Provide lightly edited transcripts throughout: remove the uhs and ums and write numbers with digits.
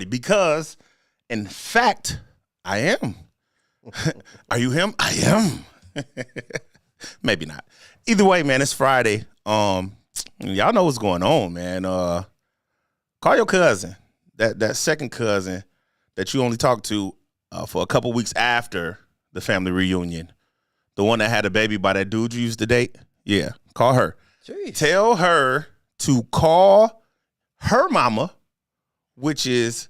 because, in fact, I am. Are you him? I am. Maybe not. Either way, man, it's Friday. Y'all know what's going on, man. Call your cousin, that second cousin that you only talked to for a couple weeks after the family reunion. The one that had a baby by that dude you used to date. Yeah, call her. Jeez. Tell her to call her mama, which is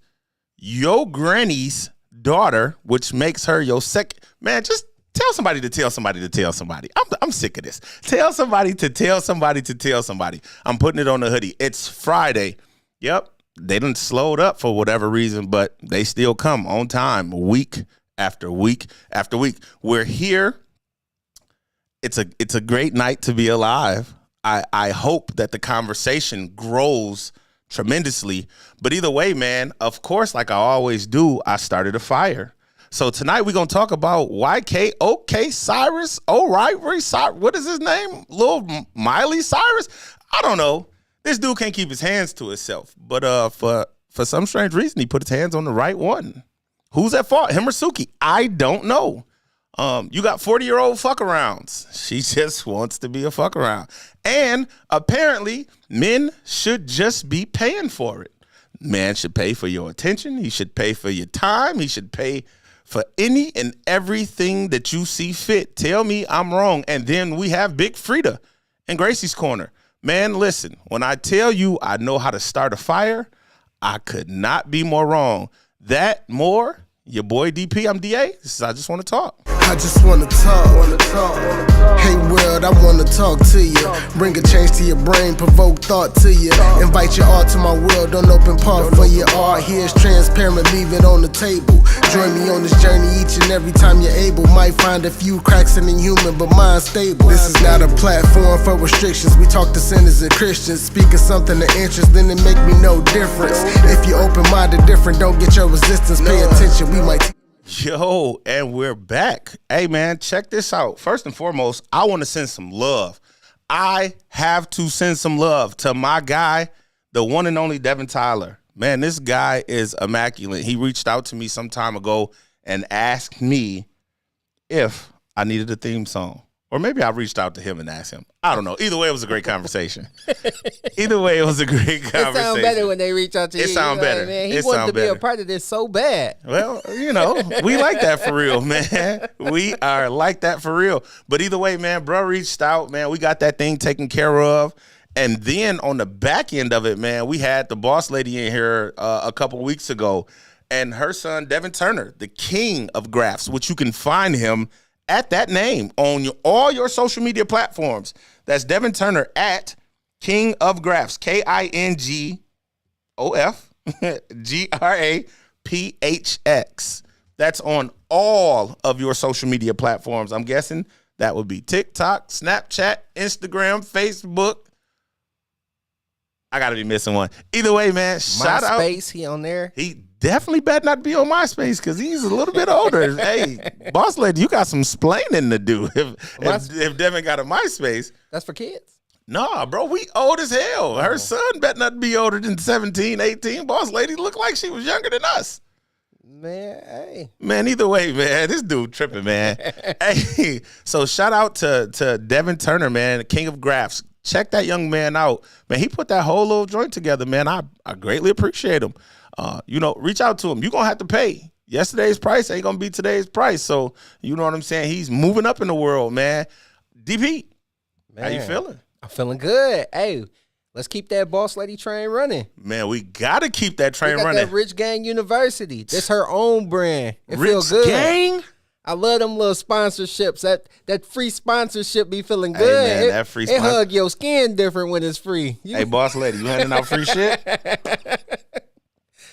your granny's daughter, which makes her your second. Man, just tell somebody to tell somebody to tell somebody. I'm sick of this. Tell somebody to tell somebody to tell somebody. I'm putting it on the hoodie. It's Friday. Yep. They done slowed up for whatever reason, but they still come on time week after week after week. We're here. It's a great night to be alive. I hope that the conversation grows tremendously. But either way, man, of course, like I always do, I started a fire. So tonight we're going to talk about YKOsiris. What is his name? Little Miley Cyrus? I don't know. This dude can't keep his hands to himself. But for some strange reason, he put his hands on the right one. Who's at fault, him or Suki? I don't know. You got 40-year-old fuck-arounds. She just wants to be a fuck-around. And apparently, men should just be paying for it. Man should pay for your attention. He should pay for your time. He should pay for any and everything that you see fit. Tell me I'm wrong. And then we have Big Freedia in Gracie's Corner. Man, listen, when I tell you I know how to start a fire, I could not be more wrong. That more, your boy DP, I'm DA. This is I Just Want to Talk. I just wanna talk. Hey world, I wanna talk to you. Bring a change to your brain, provoke thought to you. Invite your art to my world, don't open part for your art. Here's transparent, leave it on the table. Join me on this journey each and every time you're able. Might find a few cracks in the human, but mine's stable. This is not a platform for restrictions. We talk to sinners and Christians. Speaking something of interest, then it make me no difference. If you're open-minded, different, don't get your resistance. Pay attention, we might Yo, and we're back. Hey, man, check this out. First and foremost, I want to send some love. I have to send some love to my guy, the one and only Devin Tyler. Man, this guy is immaculate. He reached out to me some time ago and asked me if I needed a theme song. Or maybe I reached out to him and asked him. I don't know. Either way, it was a great conversation. Either way, it was a great conversation. It sounds better when they reach out to you. It sounds better. Man, he wanted to be a part of this so bad. Well, you know, we like that for real, man. We are like that for real. But either way, man, bro reached out, man. We got that thing taken care of. And then on the back end of it, man, we had the boss lady in here a couple weeks ago. And her son, Devin Turner, the king of graphs, which you can find him at that name on all your social media platforms. That's Devin Turner at King of Graphs, KINGOF GRAPHX. That's on all of your social media platforms. I'm guessing that would be TikTok, Snapchat, Instagram, Facebook. I got to be missing one. Either way, man, shout out. MySpace, he on there? He definitely better not be on MySpace because he's a little bit older. Hey, boss lady, you got some splaining to do if Devin got a MySpace. That's for kids? Nah, bro, we old as hell. Her son better not be older than 17, 18. Boss lady looked like she was younger than us. Man, hey. Man, either way, man, this dude tripping, man. Hey, so shout out to Devin Turner, man, King of Graphs. Check that young man out. Man, he put that whole little joint together, man. I greatly appreciate him. Reach out to him. You're going to have to pay. Yesterday's price ain't going to be today's price. So, you know what I'm saying? He's moving up in the world, man. DP, man, how you feeling? I'm feeling good. Hey, let's keep that boss lady train running. Man, we got to keep that train running. That Rich Gang University. That's her own brand. It Rich feels good. Gang? I love them little sponsorships. That free sponsorship be feeling good. Hey, man, that free it hug your skin different when it's free. Hey, boss lady, you handing out free shit?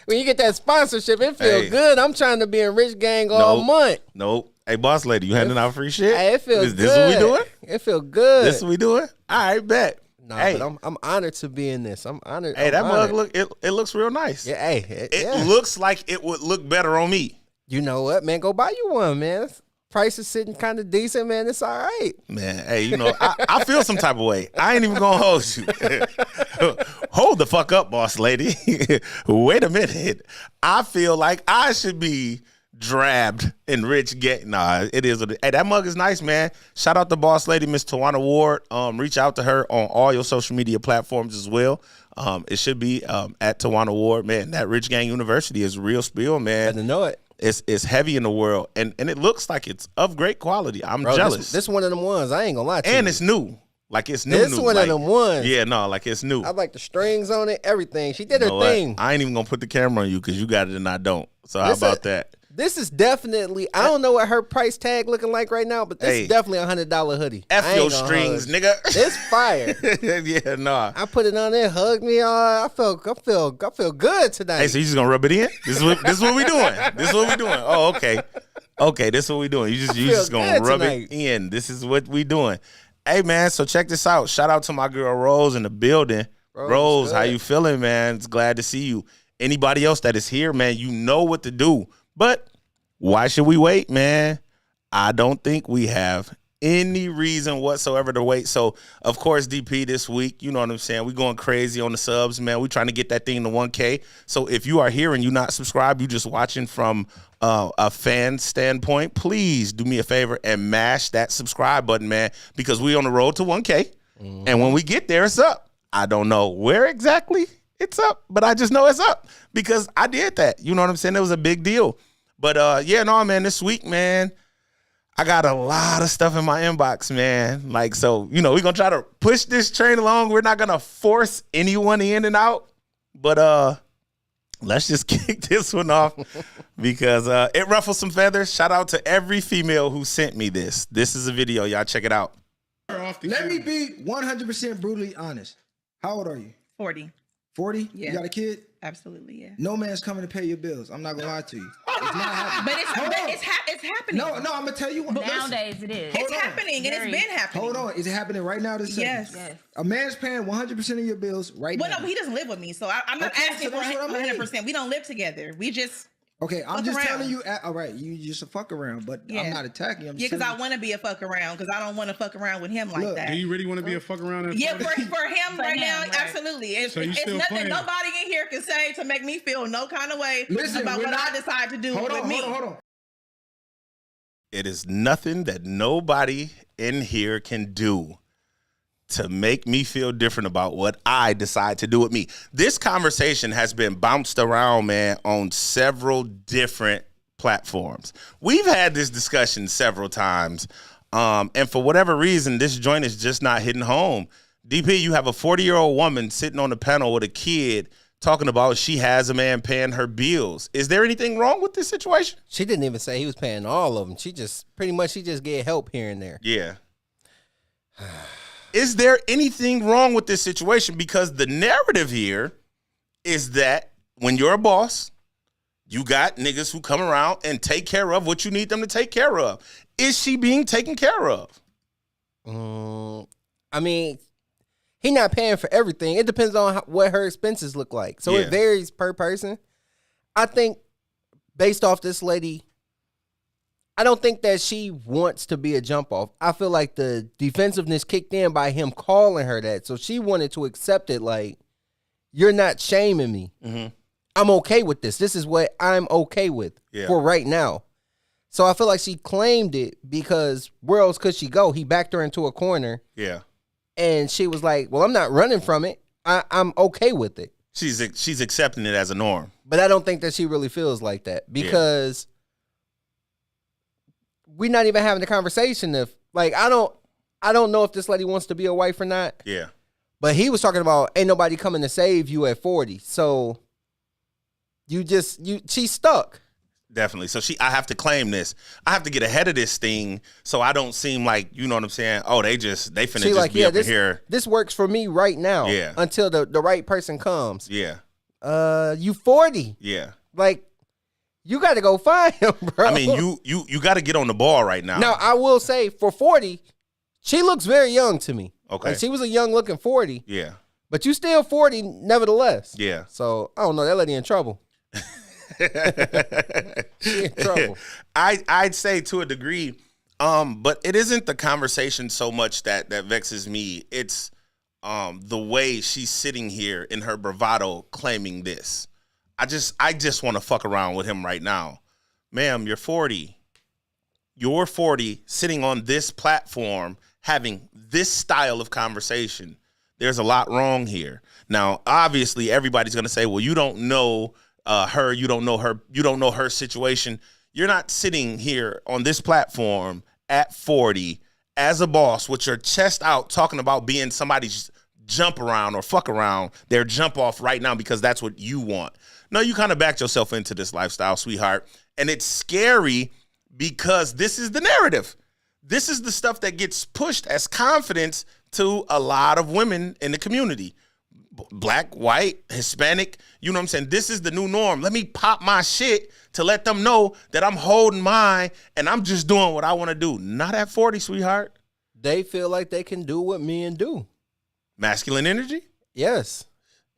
When you get that sponsorship, it feels good. I'm trying to be in Rich Gang all month. Nope. Hey, boss lady, you handing out free shit? Hey, it feels good. This what we doing? It feels good. This what we doing? All right, bet. No, but I'm honored to be in this. I'm honored. Hey, that mug it looks real nice. Yeah, hey, it looks like it would look better on me. You know what, man? Go buy you one, man. price is sitting kind of decent, man. It's all right. Man, hey, you know, I feel some type of way. I ain't even gonna hold you. Hold the fuck up, boss lady. Wait a minute. I feel like I should be drabbed and rich nah, it is. Hey, that mug is nice, man. Shout out to boss lady, Miss Tawana Ward. Reach out to her on all your social media platforms as well. It should be at Tawana Ward, man. That Rich Gang University is real spiel, man. I didn't know it. It's heavy in the world, and it looks like it's of great quality. I'm jealous. This one of them ones. I ain't gonna lie to you. And it's new. Like it's new. This one like, of them ones. Yeah, no, like it's new. I like the strings on it, everything. She did her thing. I ain't even gonna put the camera on you because you got it and I don't. So how about that? This is definitely, I don't know what her price tag looking like right now, but this is definitely $100 hoodie. F your strings, nigga. It's fire. Yeah, nah. I put it on there, hugged me. I feel good tonight. Hey, so you just gonna rub it in? This is what we doing. This is what we doing. Oh, okay. Okay, this is what we doing. You just gonna rub it in. This is what we doing. Hey man, so check this out. Shout out to my girl Rose in the building. Rose, how you feeling, man? It's glad to see you. Anybody else that is here, man, you know what to do. But why should we wait, man? I don't think we have any reason whatsoever to wait. So, of course, DP this week, you know what I'm saying? We going crazy on the subs, man. We trying to get that thing to 1K. So if you are here and you not subscribed, you just watching from a fan standpoint, please do me a favor and mash that subscribe button, man, because we on the road to 1K. Mm-hmm. And when we get there, it's up. I don't know where exactly it's up, but I just know it's up because I did that. You know what I'm saying? It was a big deal. But yeah, no, man, this week, man, I got a lot of stuff in my inbox, man. Like, so, you know, we're going to try to push this train along. We're not going to force anyone in and out. But let's just kick this one off because it ruffled some feathers. Shout out to every female who sent me this. This is a video. Y'all check it out. Let me be 100% brutally honest. How old are you? 40. 40? Yeah. You got a kid? Absolutely, yeah. No man's coming to pay your bills. I'm not gonna lie to you. It's not happening. But it's happening. No, I'm gonna tell you what. Nowadays it is. It's happening, and it's been happening. Hold on. Is it happening right now this second? Yes. A man's paying 100% of your bills right now. Well, no, he doesn't live with me, so I'm not asking for 100%. We don't live together. We just... Okay, I'm just telling you. All right, you just a fuck around, but I'm not attacking. I'm just because I want to be a fuck around because I don't want to fuck around with him like that. Do you really want to be a fuck around? Yeah, for him right now, absolutely. It's nothing nobody in here can say to make me feel no kind of way about what I decide to do with me. Hold on. It is nothing that nobody in here can do to make me feel different about what I decide to do with me. This conversation has been bounced around, man, on several different platforms. We've had this discussion several times, and for whatever reason, this joint is just not hitting home. DP, you have a 40-year-old woman sitting on the panel with a kid talking about she has a man paying her bills. Is there anything wrong with this situation? She didn't even say he was paying all of them. She just get help here and there. Yeah. Is there anything wrong with this situation? Because the narrative here is that when you're a boss, you got niggas who come around and take care of what you need them to take care of. Is she being taken care of? I mean, he not paying for everything. It depends on what her expenses look like. So it varies per person. I think based off this lady, I don't think that she wants to be a jump off. I feel like the defensiveness kicked in by him calling her that. So she wanted to accept it like, you're not shaming me. Mm-hmm. I'm okay with this. This is what I'm okay with for right now. So I feel like she claimed it because where else could she go? He backed her into a corner. Yeah. And she was like, well, I'm not running from it. I'm okay with it. She's accepting it as a norm. But I don't think that she really feels like that because we're not even having the conversation if like I don't know if this lady wants to be a wife or not. Yeah. But he was talking about ain't nobody coming to save you at 40. So she's stuck. Definitely. So I have to claim this. I have to get ahead of this thing so I don't seem like, you know what I'm saying? Oh, they finna just like, be up in here. This works for me right now. Yeah. Until the right person comes. Yeah. You 40. Yeah. Like, you got to go find him, bro. I mean, you got to get on the ball right now. Now, I will say, for 40, she looks very young to me. Okay. Like, she was a young-looking 40. Yeah. But you still 40 nevertheless. Yeah. So, I don't know. That lady in trouble. She in trouble. I'd say to a degree, But it isn't the conversation so much that vexes me. It's the way she's sitting here in her bravado claiming this. I just want to fuck around with him right now. Ma'am, you're 40. You're 40 sitting on this platform having this style of conversation. There's a lot wrong here. Now, obviously, everybody's going to say, well, you don't know her. You don't know her. You don't know her situation. You're not sitting here on this platform at 40 as a boss with your chest out talking about being somebody's jump around or fuck around, their jump off right now because that's what you want. No, you kind of backed yourself into this lifestyle, sweetheart. And it's scary because this is the narrative. This is the stuff that gets pushed as confidence to a lot of women in the community. Black, white, Hispanic, you know what I'm saying? This is the new norm. Let me pop my shit to let them know that I'm holding mine and I'm just doing what I want to do. Not at 40, sweetheart. They feel like they can do what men do. Masculine energy? Yes.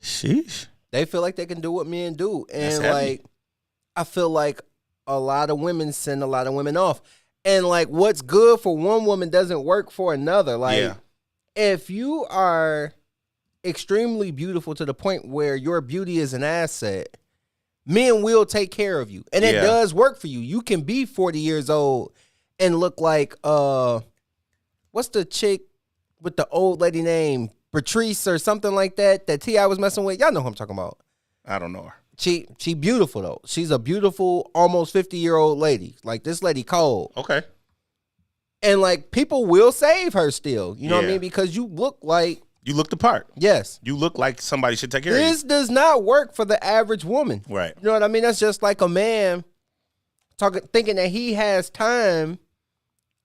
Sheesh. They feel like they can do what men do. And like, I feel like a lot of women send a lot of women off. And like, what's good for one woman doesn't work for another. Like, if you are extremely beautiful to the point where your beauty is an asset, men will take care of you. And it does work for you. You can be 40 years old and look like, what's the chick with the old lady name? Patrice or something like that T.I. was messing with. Y'all know who I'm talking about. I don't know her. She beautiful, though. She's a beautiful, almost 50-year-old lady. Like, this lady cold. Okay. And, like, people will save her still. You know what I mean? Because you look like... You look the part. Yes. You look like somebody should take care of you. This does not work for the average woman. Right. You know what I mean? That's just like a man thinking that he has time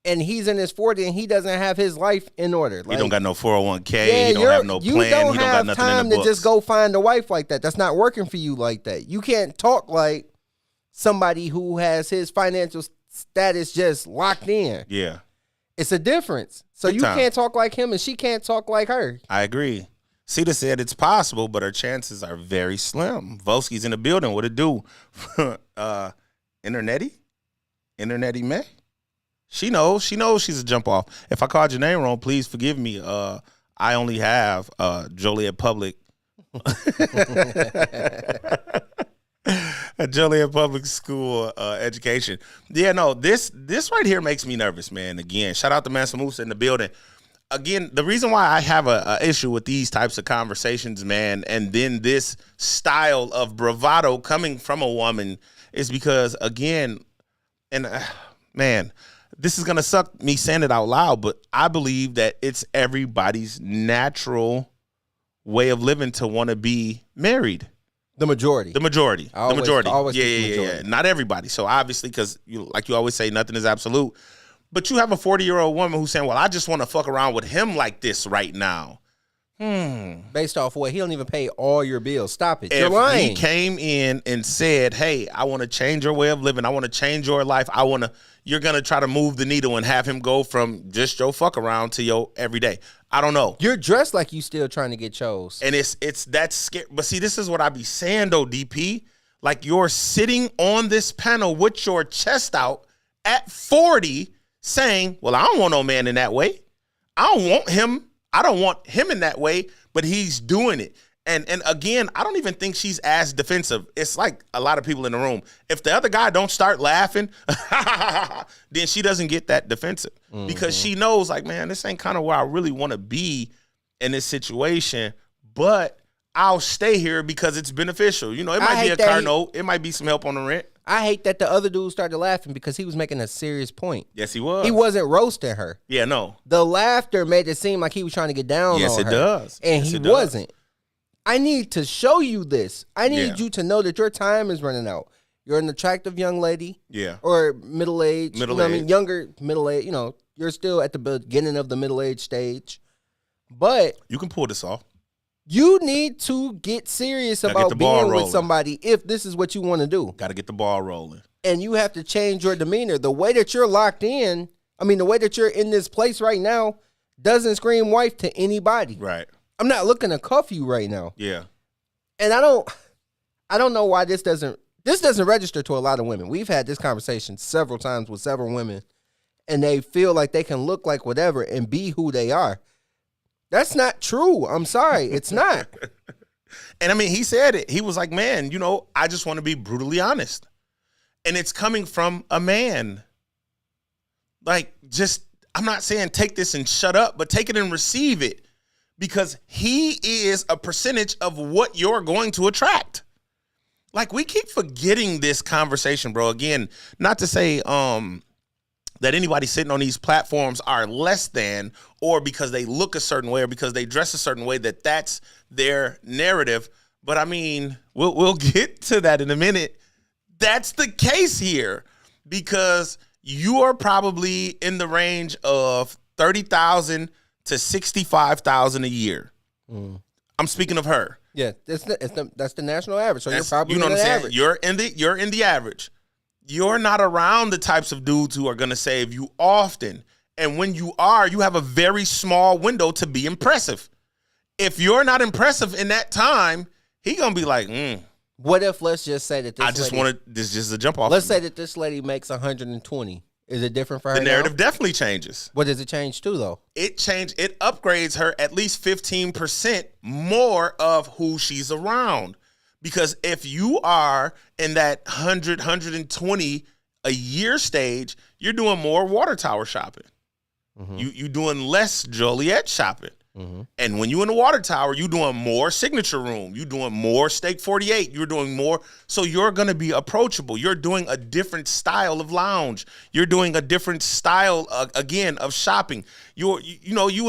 and he's in his 40s and he doesn't have his life in order. Like, he don't got no 401k. He don't have no plan. You don't he have don't got nothing time in the to books. just go find a wife like that. That's not working for you like that. You can't talk like somebody who has his financial status just locked in. Yeah. It's a difference. So you can't talk like him and she can't talk like her. I agree. Sita said it's possible, but her chances are very slim. Volsky's in the building. What it do? Internetti May? She knows she's a jump off. If I called your name wrong, please forgive me. I only have Joliet Public. A Joliet Public School education. Yeah, no, this right here makes me nervous, man. Again, shout out to Mansa Musa in the building. Again, the reason why I have a issue with these types of conversations, man, and then this style of bravado coming from a woman is because, again, and man, this is going to suck me saying it out loud, but I believe that it's everybody's natural way of living to want to be married. The majority. Yeah. Not everybody. So obviously, because like you always say, nothing is absolute. But you have a 40-year-old woman who's saying, well, I just want to fuck around with him like this right now. Based off what? He don't even pay all your bills. Stop it. You're if lying. He came in and said, hey, I want to change your way of living. I want to change your life. You're going to try to move the needle and have him go from just your fuck around to your everyday. I don't know. You're dressed like you still trying to get chose. And it's that scary. But see, this is what I be saying though, DP. Like, you're sitting on this panel with your chest out at 40 saying, well, I don't want no man in that way. I don't want him in that way, but he's doing it. And again, I don't even think she's as defensive. It's like a lot of people in the room. If the other guy don't start laughing, then she doesn't get that defensive because she knows, like, man, this ain't kind of where I really want to be in this situation, but I'll stay here because it's beneficial. You know, it might be a car note. It might be some help on the rent. I hate that the other dude started laughing because he was making a serious point. Yes, he was. He wasn't roasting her. Yeah, no. The laughter made it seem like he was trying to get down on her. Yes, it does. And he wasn't. I need to show you this. I need you to know that your time is running out. You're an attractive young lady. Yeah. Or middle-aged. Younger, middle-aged. You know, you're still at the beginning of the middle-aged stage. But you can pull this off. You need to get serious about being with somebody if this is what you want to do. Got to get the ball rolling. And you have to change your demeanor. The way that you're locked in, the way that you're in this place right now doesn't scream wife to anybody. Right. I'm not looking to cuff you right now. Yeah. And I don't know why this doesn't register to a lot of women. We've had this conversation several times with several women. and they feel like they can look like whatever and be who they are. That's not true. I'm sorry. It's not. And I mean, he said it. He was like, man, I just want to be brutally honest. And it's coming from a man. Like, I'm not saying take this and shut up, but take it and receive it. Because he is a percentage of what you're going to attract. Like, we keep forgetting this conversation, bro. Again, not to say that anybody sitting on these platforms are less than, or because they look a certain way, or because they dress a certain way, that's their narrative. But I mean, we'll get to that in a minute. That's the case here, because you are probably in the range of 30,000 to 65,000 a year. I'm speaking of her. Yeah, that's the national average. So you're probably what I'm saying. average. You're in the average. You're not around the types of dudes who are gonna save you often. And when you are, you have a very small window to be impressive. If you're not impressive in that time, he gonna be like, What if, let's just say that this is just a jump off. Let's say that this lady makes 120. Is it different for her? The narrative definitely changes. What does it change to, though? It upgrades her at least 15% more of who she's around. Because if you are in that 100, 120 a year stage, you're doing more water tower shopping. Mm-hmm. You doing less Joliet shopping. Mm-hmm. And when you're in the water tower, you're doing more signature room. You're doing more steak 48. You're doing more. So you're going to be approachable. You're doing a different style of lounge. You're doing a different style, again, of shopping. You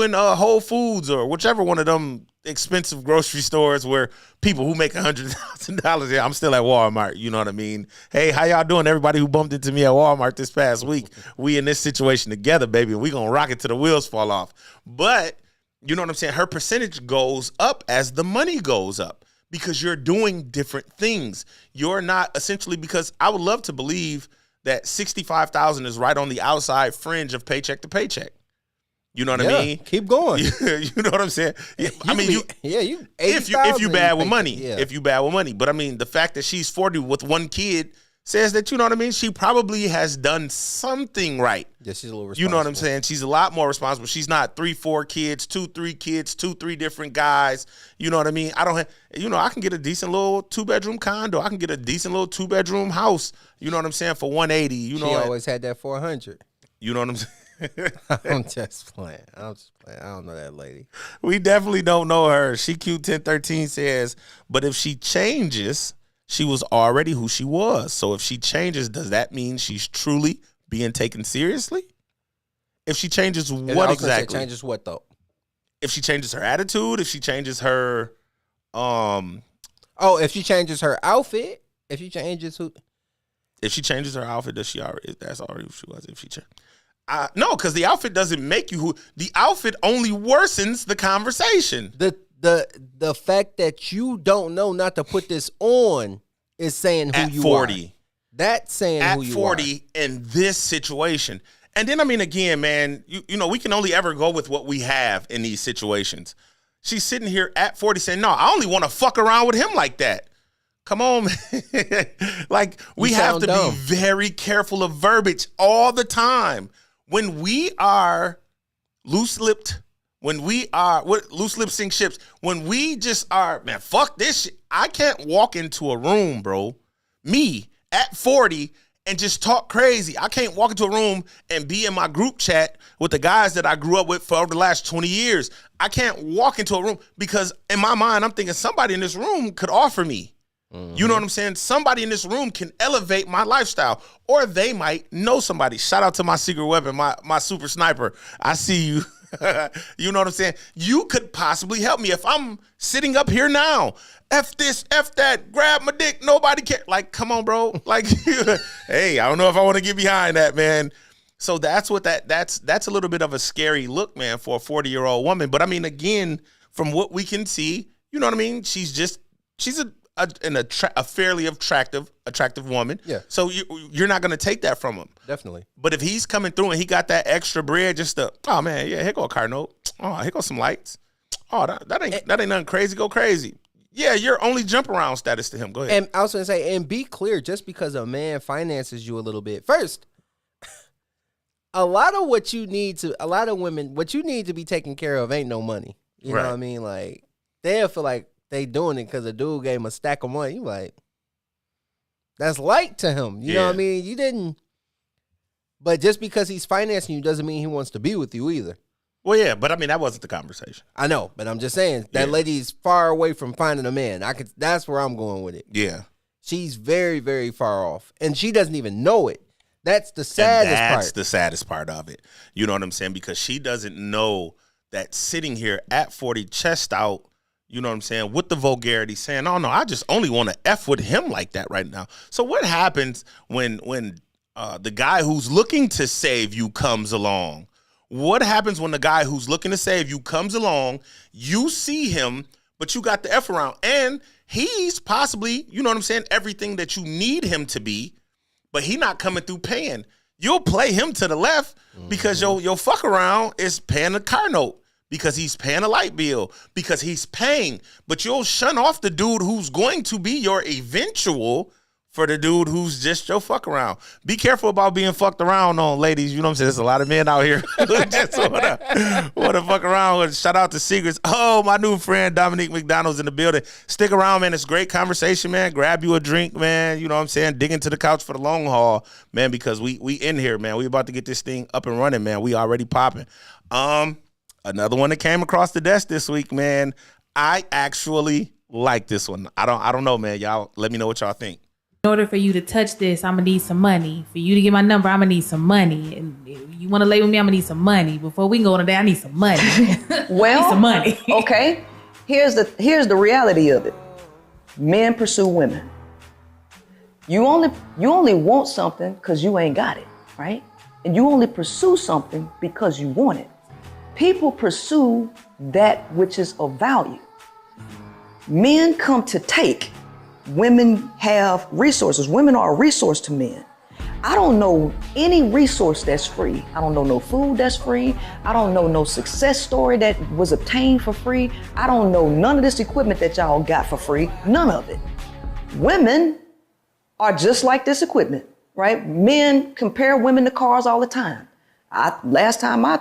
in Whole Foods or whichever one of them expensive grocery stores where people who make $100,000. Yeah, I'm still at Walmart. You know what I mean? Hey, how y'all doing? Everybody who bumped into me at Walmart this past week, we in this situation together, baby. We going to rock it till the wheels fall off. But you know what I'm saying? Her percentage goes up as the money goes up because you're doing different things. You're not essentially, because I would love to believe that 65,000 is right on the outside fringe of paycheck to paycheck. You know what I mean? Keep going. You know what I'm saying? If you bad with money, if you bad with money. But I mean, the fact that she's 40 with one kid says that, you know what I mean? She probably has done something right. Yeah, she's a little responsible. You know what I'm saying? She's a lot more responsible. She's not 3-4 kids, 2-3 kids, 2-3 different guys. You know what I mean? I can get a decent little 2-bedroom condo. I can get a decent little 2-bedroom house. You know what I'm saying? For 180. She always had that 400. You know what I'm saying? I'm just playing. I don't know that lady. We definitely don't know her. She cute 1013 says, but if she changes, she was already who she was. So if she changes, does that mean she's truly being taken seriously? If she changes what exactly? Changes what though? If she changes her attitude, if she changes her if she changes her outfit, if she changes her outfit, that's already who she was. If she changes. No, because the outfit doesn't make you who. The outfit only worsens the conversation. The fact that you don't know not to put this on is saying who you 40. Are. That's saying who you are. At 40 in this situation. And then, I mean, again, man, you know, we can only ever go with what we have in these situations. She's sitting here at 40 saying, no, I only want to fuck around with him like that. Come on, man. Like, we have to be very careful of verbiage all the time. When we are loose-lipped, loose-lipped sink ships, when we just are, man, fuck this shit. I can't walk into a room, bro, me, at 40, and just talk crazy. I can't walk into a room and be in my group chat with the guys that I grew up with for over the last 20 years. I can't walk into a room because in my mind, I'm thinking somebody in this room could offer me. Mm-hmm. You know what I'm saying? Somebody in this room can elevate my lifestyle, or they might know somebody. Shout out to my secret weapon, my super sniper. I see you. You know what I'm saying? You could possibly help me if I'm sitting up here now. F this, F that, grab my dick. Nobody cares. Like, come on, bro. Like, hey, I don't know if I want to get behind that, man. So that's what that's a little bit of a scary look, man, for a 40-year-old woman. But I mean, again, from what we can see, you know what I mean? She's a fairly attractive woman. Yeah. So you're not going to take that from him. Definitely. But if he's coming through and he got that extra bread, oh man, yeah, here go a car note. Oh, here go some lights. Oh, that ain't nothing crazy. Go crazy. Yeah, you're only jump around status to him. Go ahead. And I was going to say, and be clear, just because a man finances you a little bit. First, a lot of what you need to, a lot of women, what you need to be taken care of ain't no money. You know what I mean? Like, they'll feel like they doing it because a dude gave him a stack of money. You like, that's light to him. You know what I mean? You didn't, but just because he's financing you doesn't mean he wants to be with you either. Well, yeah, but I mean, that wasn't the conversation. I know, but I'm just saying that lady's far away from finding a man. That's where I'm going with it. Yeah. She's very, very far off. And she doesn't even know it. That's the saddest part. That's the saddest part of it. You know what I'm saying? Because she doesn't know that sitting here at 40, chest out, you know what I'm saying, with the vulgarity, saying, oh, no, I just only want to F with him like that right now. So what happens when the guy who's looking to save you comes along? What happens when the guy who's looking to save you comes along, you see him, but you got the F around, and he's possibly, you know what I'm saying, everything that you need him to be, but he not coming through paying. You'll play him to the left because your fuck around is paying a car note, because he's paying a light bill, because he's paying, but you'll shun off the dude who's going to be your eventual for the dude who's just your fuck around. Be careful about being fucked around on, ladies. You know what I'm saying? There's a lot of men out here who just want to fuck around. Shout out to Secrets. Oh, my new friend Dominique McDonald's in the building. Stick around, man. It's great conversation, man. Grab you a drink, man. You know what I'm saying? Dig into the couch for the long haul, man, because we in here, man. We about to get this thing up and running, man. We already popping. Another one that came across the desk this week, man. I actually like this one. I don't know, man. Y'all let me know what y'all think. In order for you to touch this, I'm going to need some money. For you to get my number, I'm going to need some money. And you want to lay with me, I'm going to need some money. Before we go to that, I need some money. Well, I need some money. Okay. Here's the reality of it. Men pursue women. You only want something because you ain't got it, right? And you only pursue something because you want it. People pursue that which is of value. Men come to take. Women have resources. Women are a resource to men. I don't know any resource that's free. I don't know no food that's free. I don't know no success story that was obtained for free. I don't know none of this equipment that y'all got for free. None of it. Women are just like this equipment, right? Men compare women to cars all the time. Last time I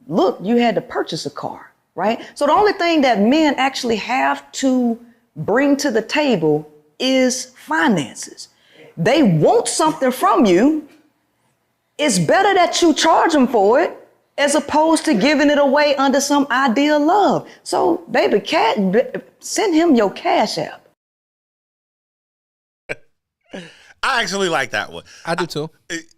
looked, you had to purchase a car, right? So the only thing that men actually have to bring to the table is finances. They want something from you. It's better that you charge them for it as opposed to giving it away under some idea of love. So, baby, send him your Cash App. I actually like that one. I do too.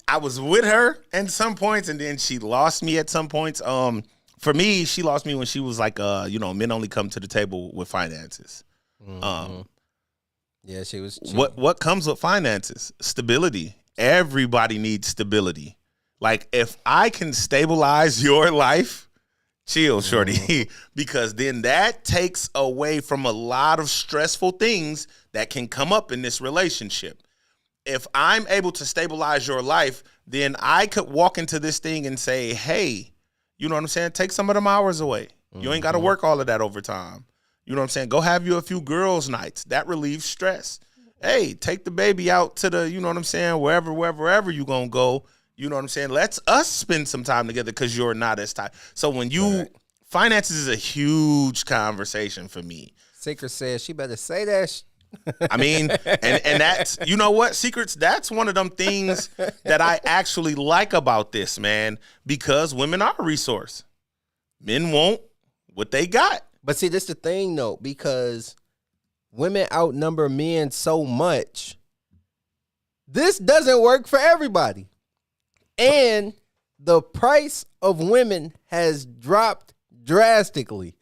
I was with her at some points, and then she lost me at some points. For me, she lost me when she was like, men only come to the table with finances. Mm-hmm. Yeah, she was cheap. What comes with finances? Stability. Everybody needs stability. Like, if I can stabilize your life, chill, shorty, because then that takes away from a lot of stressful things that can come up in this relationship. If I'm able to stabilize your life, then I could walk into this thing and say, hey, you know what I'm saying? Take some of them hours away. You ain't got to work all of that overtime. You know what I'm saying? Go have you a few girls' nights. That relieves stress. Hey, take the baby out to the, you know what I'm saying, wherever you going to go. You know what I'm saying? Let's us spend some time together because you're not as tired. So when finances is a huge conversation for me. Secret says she better say that. I mean, and that's, you know what, Secrets, that's one of them things that I actually like about this, man, because women are a resource. Men want what they got. But see, this is the thing, though, because women outnumber men so much. This doesn't work for everybody. And the price of women has dropped drastically.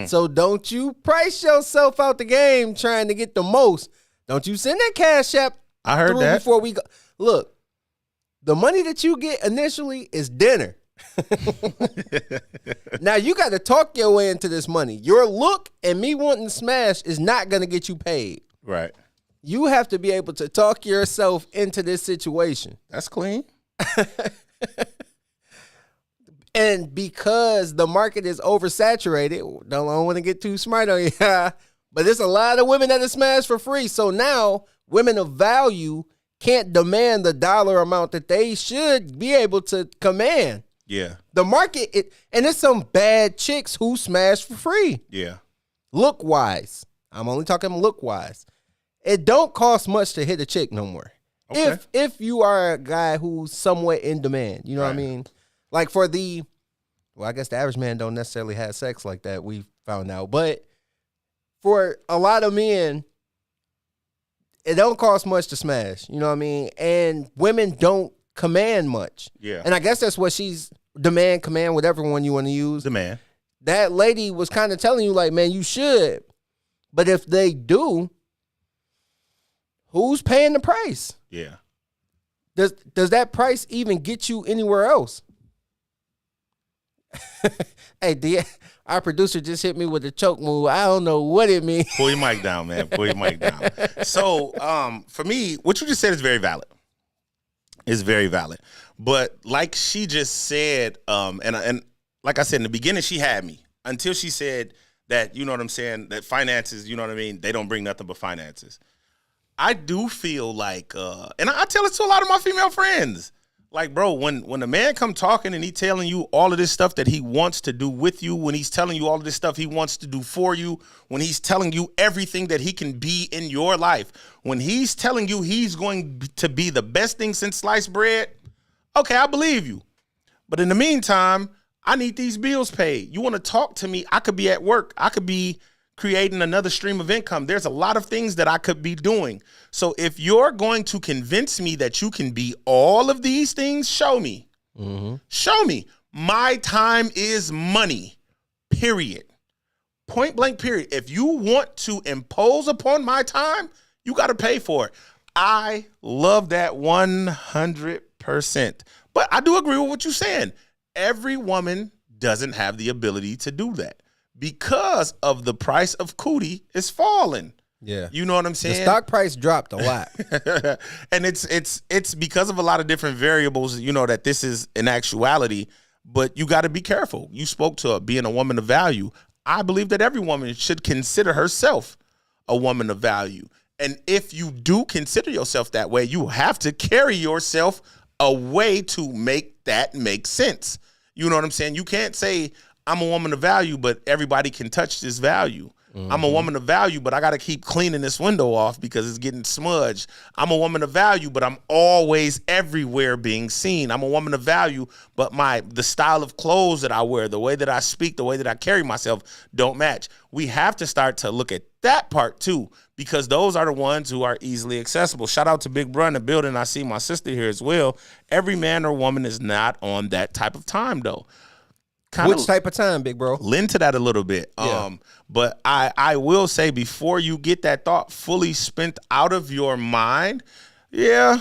So don't you price yourself out the game trying to get the most. Don't you send that Cash App. I heard that. Before we go. Look, the money that you get initially is dinner. Now you got to talk your way into this money. Your look and me wanting to smash is not going to get you paid. Right. You have to be able to talk yourself into this situation. That's clean. And because the market is oversaturated, don't want to get too smart on you, but there's a lot of women that are smashed for free. So now women of value can't demand the dollar amount that they should be able to command. Yeah. The market, and there's some bad chicks who smash for free. Yeah. Look-wise. I'm only talking look-wise. It don't cost much to hit a chick no more. Okay. If you are a guy who's somewhat in demand, you know what I mean? Like for I guess the average man don't necessarily have sex like that, we found out. But for a lot of men, it don't cost much to smash, you know what I mean? And women don't command much. Yeah. And I guess that's what she's command, whatever one you want to use. Demand. That lady was kind of telling you like, man, you should. But if they do, who's paying the price? Yeah. Does that price even get you anywhere else? Hey, our producer just hit me with a choke move. I don't know what it means. Pull your mic down, man. Pull your mic down. So, for me, what you just said is very valid. It's very valid. But like she just said, and like I said in the beginning, she had me until she said that, you know what I'm saying, that finances, you know what I mean, they don't bring nothing but finances. I do feel like, and I tell it to a lot of my female friends, like, bro, when a man come talking and he telling you all of this stuff that he wants to do with you, when he's telling you all of this stuff he wants to do for you, when he's telling you everything that he can be in your life, when he's telling you he's going to be the best thing since sliced bread, okay, I believe you. But in the meantime, I need these bills paid. You want to talk to me? I could be at work. I could be creating another stream of income. There's a lot of things that I could be doing. So if you're going to convince me that you can be all of these things, show me. Mm-hmm. Show me. My time is money, period. Point blank, period. If you want to impose upon my time, you got to pay for it. I love that 100%. But I do agree with what you're saying. Every woman doesn't have the ability to do that because of the price of cootie is falling. Yeah. You know what I'm saying? The stock price dropped a lot. And it's because of a lot of different variables, you know, that this is an actuality, but you got to be careful. You spoke to being a woman of value. I believe that every woman should consider herself a woman of value. And if you do consider yourself that way, you have to carry yourself a way to make that make sense. You know what I'm saying? You can't say I'm a woman of value, but everybody can touch this value. Mm-hmm. I'm a woman of value, but I got to keep cleaning this window off because it's getting smudged. I'm a woman of value, but I'm always everywhere being seen. I'm a woman of value, but the style of clothes that I wear, the way that I speak, the way that I carry myself don't match. We have to start to look at that part too, because those are the ones who are easily accessible. Shout out to Big Bro in the building. I see my sister here as well. Every man or woman is not on that type of time though. Which type of time, Big Bro? Lend to that a little bit. Yeah. But I will say, before you get that thought fully spent out of your mind, yeah.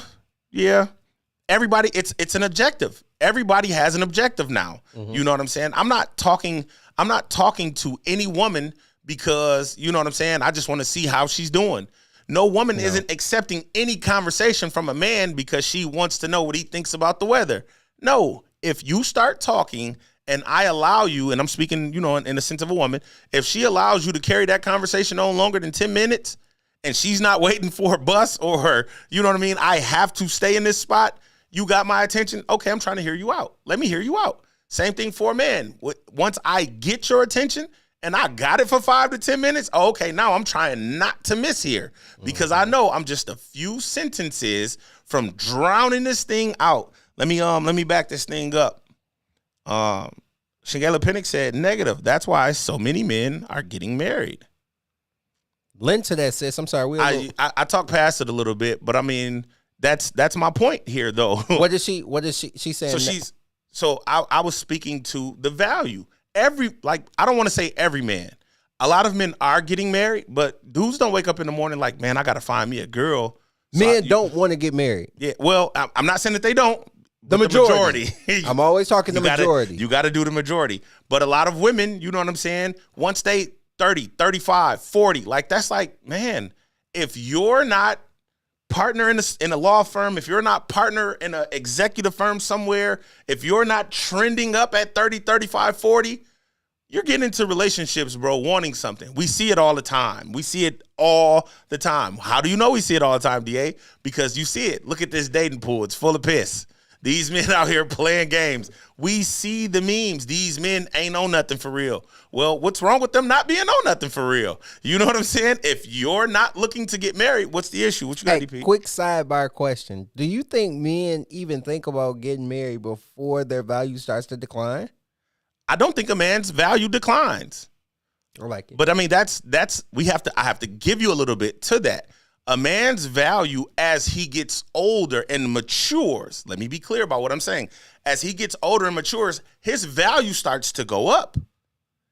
Everybody, it's an objective. Everybody has an objective now. Mm-hmm. You know what I'm saying? I'm not talking to any woman because, you know what I'm saying, I just want to see how she's doing. No woman isn't accepting any conversation from a man because she wants to know what he thinks about the weather. No, if you start talking and I allow you, and I'm speaking, you know, in the sense of a woman, if she allows you to carry that conversation on longer than 10 minutes and she's not waiting for a bus or her, you know what I mean? I have to stay in this spot. You got my attention. Okay, I'm trying to hear you out. Let me hear you out. Same thing for a man. Once I get your attention and I got it for 5 to 10 minutes, okay, now I'm trying not to miss here because I know I'm just a few sentences from drowning this thing out. Let me back this thing up. Shigella Pinnock said negative. That's why so many men are getting married. Lend to that, sis. I'm sorry. I talked past it a little bit, but I mean that's my point here, though. What is she saying? So I was speaking to the value. I don't want to say every man. A lot of men are getting married, but dudes don't wake up in the morning like, man, I got to find me a girl. Men don't want to get married. Yeah. Well, I'm not saying that they don't. The majority. I'm always talking the majority. You got to do the majority. But a lot of women, you know what I'm saying, once they 30, 35, 40, like that's like, man, if you're not partner in a law firm, if you're not partner in an executive firm somewhere, if you're not trending up at 30, 35, 40, you're getting into relationships, bro, wanting something. We see it all the time. We see it all the time. How do you know we see it all the time, DA? Because you see it. Look at this dating pool. It's full of piss. These men out here playing games. We see the memes. These men ain't on nothing for real. Well, what's wrong with them not being on nothing for real? You know what I'm saying? If you're not looking to get married, what's the issue? What you got, DP? Quick sidebar question. Do you think men even think about getting married before their value starts to decline? I don't think a man's value declines. I like it. But I mean, I have to give you a little bit to that. A man's value as he gets older and matures, let me be clear about what I'm saying. As he gets older and matures, his value starts to go up.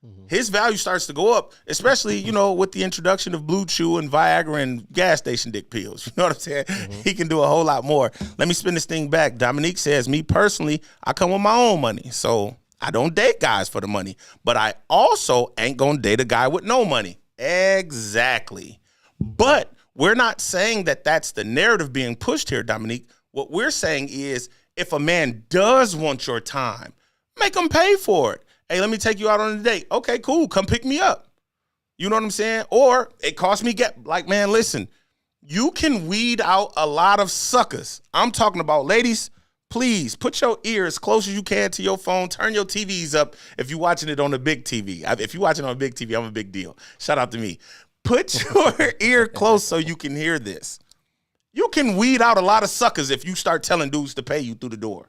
Mm-hmm. His value starts to go up, especially, you know, with the introduction of Blue Chew and Viagra and gas station dick pills. You know what I'm saying? Mm-hmm. He can do a whole lot more. Let me spin this thing back. Dominique says, me personally, I come with my own money. So I don't date guys for the money, but I also ain't going to date a guy with no money. Exactly. But we're not saying that that's the narrative being pushed here, Dominique. What we're saying is if a man does want your time, make him pay for it. Hey, let me take you out on a date. Okay, cool. Come pick me up. You know what I'm saying? Or it costs me man, listen, you can weed out a lot of suckers. I'm talking about ladies. Please put your ear as close as you can to your phone. Turn your TVs up if you're watching it on a big TV. If you're watching on a big TV, I'm a big deal. Shout out to me. Put your ear close so you can hear this. You can weed out a lot of suckers if you start telling dudes to pay you through the door.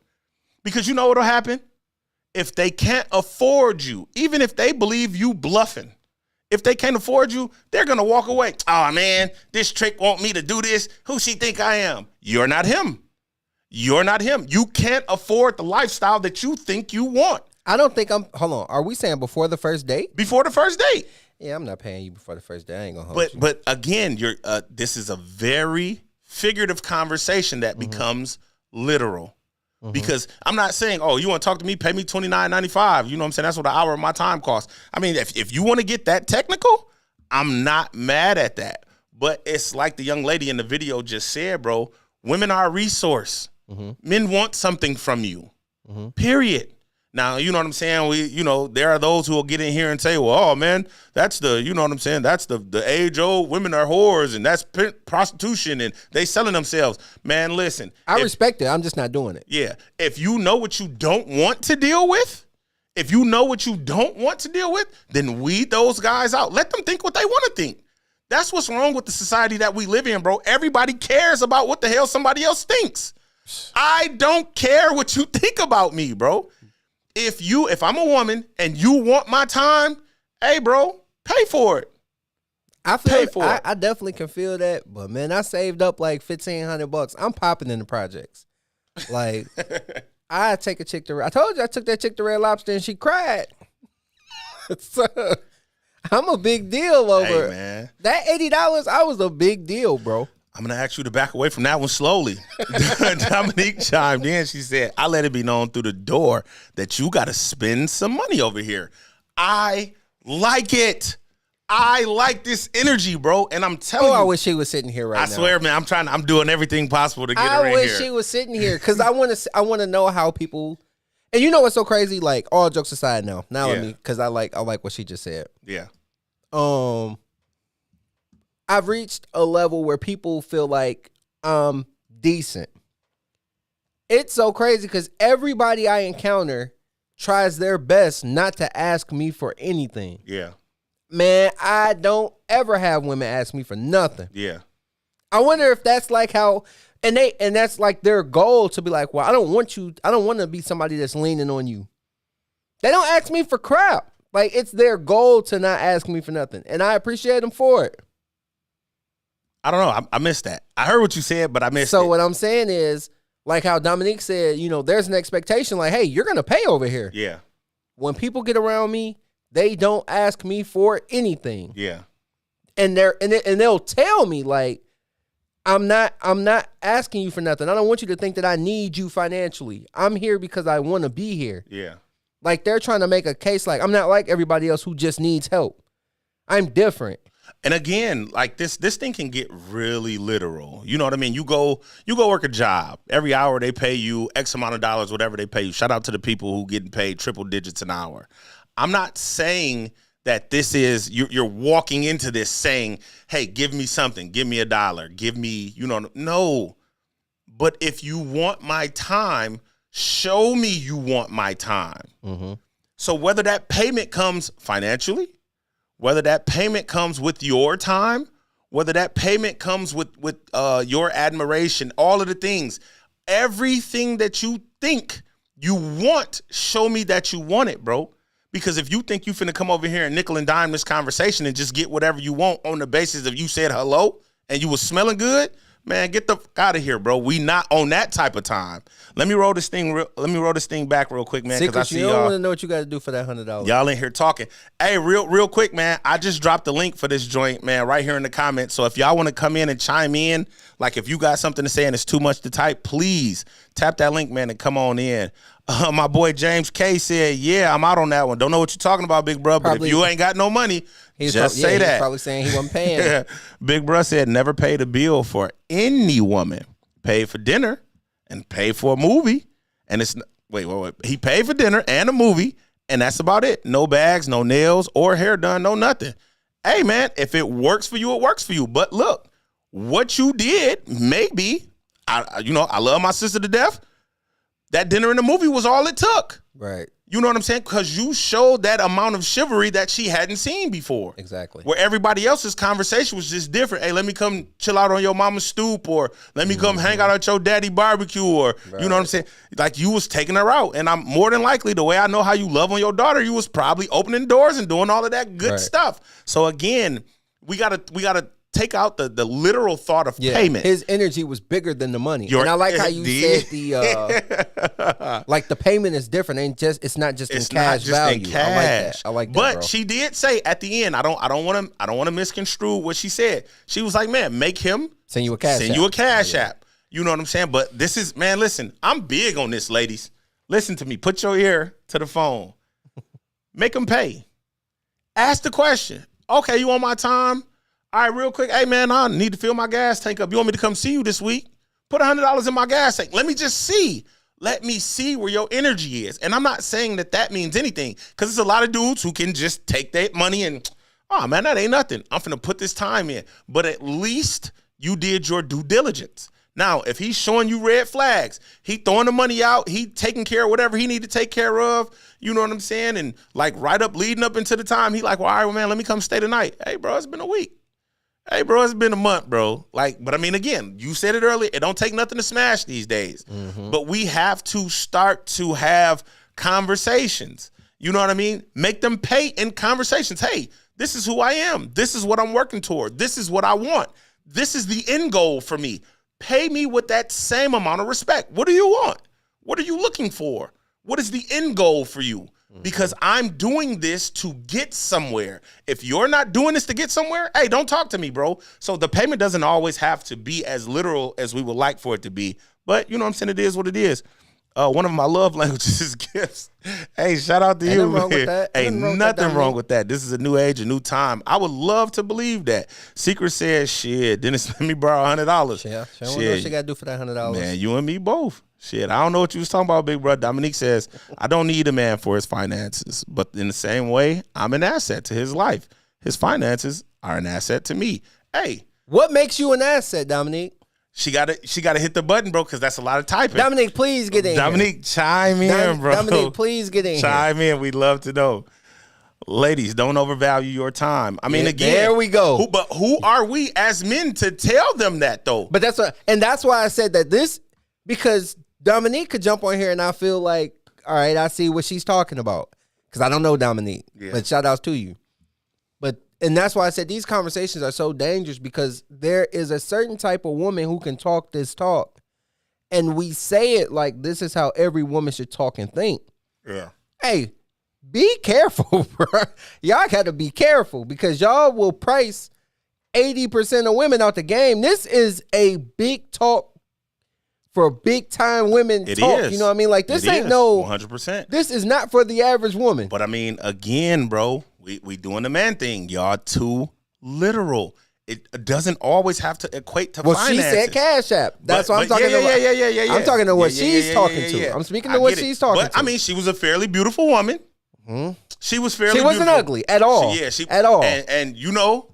Because you know what'll happen? If they can't afford you, even if they believe you bluffing, if they can't afford you, they're going to walk away. Oh, man, this trick want me to do this. Who she think I am? You're not him. You're not him. You can't afford the lifestyle that you think you want. I don't think hold on. Are we saying before the first date? Before the first date. Yeah, I'm not paying you before the first day. I ain't gonna hold you. But again, this is a very figurative conversation that becomes literal. Mm-hmm. Because I'm not saying, oh, you want to talk to me? Pay me $29.95. You know what I'm saying? That's what an hour of my time costs. I mean, if you want to get that technical, I'm not mad at that. But it's like the young lady in the video just said, bro. Women are a resource. Mm-hmm. Men want something from you. Mm-hmm. Period. Now, you know what I'm saying? There are those who will get in here and say, well, oh, man, that's you know what I'm saying? That's the age-old women are whores and that's prostitution and they selling themselves. Man, listen. I respect it. I'm just not doing it. Yeah. If you know what you don't want to deal with, then weed those guys out. Let them think what they want to think. That's what's wrong with the society that we live in, bro. Everybody cares about what the hell somebody else thinks. I don't care what you think about me, bro. If I'm a woman and you want my time, hey, bro, pay for it. I definitely can feel that, but man, I saved up like $1,500. I'm popping in the projects. Like, I told you I took that chick to Red Lobster and she cried. So, I'm a big deal over man. That $80. I was a big deal, bro. I'm going to ask you to back away from that one slowly. Dominique chimed in. She said, I let it be known through the door that you got to spend some money over here. I like it. I like this energy, bro. And I'm telling you. I wish she was sitting here right now. I swear, man, I'm doing everything possible to get her in here. I wish she was sitting here because I want to know how people, and you know what's so crazy? Like, all jokes aside now. Let me, because I like what she just said. Yeah. I've reached a level where people feel like I'm decent. It's so crazy because everybody I encounter tries their best not to ask me for anything. Yeah. Man, I don't ever have women ask me for nothing. Yeah. I wonder if that's like how, and that's like their goal to be like, well, I don't want to be somebody that's leaning on you. They don't ask me for crap. Like, it's their goal to not ask me for nothing. And I appreciate them for it. I don't know. I missed that. I heard what you said, but I missed it. So what I'm saying is, like how Dominique said, there's an expectation like, hey, you're going to pay over here. Yeah. When people get around me, they don't ask me for anything. Yeah. And they'll tell me like, I'm not asking you for nothing. I don't want you to think that I need you financially. I'm here because I want to be here. Yeah. Like, they're trying to make a case like, I'm not like everybody else who just needs help. I'm different. And again, like this thing can get really literal. You know what I mean? You go work a job. Every hour they pay you X amount of dollars, whatever they pay you. Shout out to the people who getting paid triple digits an hour. I'm not saying that this is you're walking into this saying, hey, give me something, give me $1, give me, no. But if you want my time, show me you want my time. Mm-hmm. So whether that payment comes financially, whether that payment comes with your time, whether that payment comes with your admiration, all of the things, everything that you think you want, show me that you want it, bro. Because if you think you finna come over here and nickel and dime this conversation and just get whatever you want on the basis of you said hello and you was smelling good, man, get the fuck out of here, bro. We not on that type of time. Let me roll this thing back real quick, man. Because I see you don't want to know what you got to do for that $100. Y'all in here talking. Hey, real quick, man. I just dropped the link for this joint, man, right here in the comments. So if y'all want to come in and chime in, like if you got something to say and it's too much to type, please tap that link, man, and come on in. My boy James K said, yeah, I'm out on that one. Don't know what you're talking about, big bro, but if you ain't got no money, just say that. He's probably saying he wasn't paying. Big bro said never paid a bill for any woman. Paid for dinner and paid for a movie. And it's wait. He paid for dinner and a movie, and that's about it. No bags, no nails or hair done, no nothing. Hey, man, if it works for you, it works for you. But look, what you did, maybe, I love my sister to death. That dinner and the movie was all it took. Right. You know what I'm saying? Because you showed that amount of chivalry that she hadn't seen before. Exactly. Where everybody else's conversation was just different. Hey, let me come chill out on your mama's stoop, or let me come hang out at your daddy barbecue, or you know what I'm saying? Like, you was taking her out. And I'm more than likely, the way I know how you love on your daughter, you was probably opening doors and doing all of that good stuff. So again, we gotta take out the literal thought of payment. His energy was bigger than the money. And I like how you said like the payment is different. It's not just in cash value. I like that. But bro. She did say at the end, I don't want to misconstrue what she said. She was like, man, make him send you a cash app. You know what I'm saying? But this is, man, listen, I'm big on this, ladies. Listen to me. Put your ear to the phone. Make them pay. Ask the question. Okay, you want my time? All right, real quick. Hey, man, I need to fill my gas tank up. You want me to come see you this week? Put $100 in my gas tank. Let me just see. Let me see where your energy is. And I'm not saying that means anything, because there's a lot of dudes who can just take that money and, oh, man, that ain't nothing. I'm finna put this time in. But at least you did your due diligence. Now, if he's showing you red flags, he throwing the money out, he taking care of whatever he need to take care of, you know what I'm saying? And like leading up into the time, he like, well, all right, well, man, let me come stay tonight. Hey, bro, it's been a week. Hey, bro, it's been a month, bro. But I mean, again, you said it earlier. It don't take nothing to smash these days. Mm-hmm. But we have to start to have conversations. You know what I mean? Make them pay in conversations. Hey, this is who I am. This is what I'm working toward. This is what I want. This is the end goal for me. Pay me with that same amount of respect. What do you want? What are you looking for? What is the end goal for you? Because I'm doing this to get somewhere. If you're not doing this to get somewhere, hey, don't talk to me, bro. So the payment doesn't always have to be as literal as we would like for it to be. But you know what I'm saying? It is what it is. One of my love languages is gifts. Hey, shout out to you, man. Ain't nothing wrong with that. This is a new age, a new time. I would love to believe that. Secret says, shit, Dennis, let me borrow $100. Yeah, I don't know what she got to do for that $100. Man, you and me both. Shit, I don't know what you was talking about, big brother. Dominique says, I don't need a man for his finances, but in the same way, I'm an asset to his life. His finances are an asset to me. Hey. What makes you an asset, Dominique? She gotta hit the button, bro, because that's a lot of typing. Dominique, please get in Dominique, chime in, bro. Dominique, please get in Chime in. We'd love to know. Ladies, don't overvalue your time. I mean, again, there we go. But who are we as men to tell them that, though? But that's why I said that because Dominique could jump on here and I feel like, all right, I see what she's talking about. Because I don't know Dominique, but shout outs to you. And that's why I said these conversations are so dangerous, because there is a certain type of woman who can talk this talk. And we say it like this is how every woman should talk and think. Yeah. Hey, be careful, bro. Y'all got to be careful, because y'all will price 80% of women out the game. This is a big talk for big time women talk. You know what I mean? Like, this ain't no 100%. This is not for the average woman. But I mean, again, bro, we doing the man thing. Y'all too literal. It doesn't always have to equate to finances. She said Cash App. That's what I'm talking about. Yeah. I'm talking to what she's talking to. I'm speaking to what she's talking to. But I mean, she was a fairly beautiful woman. Mm-hmm. She was fairly She wasn't beautiful. ugly at all. At all. And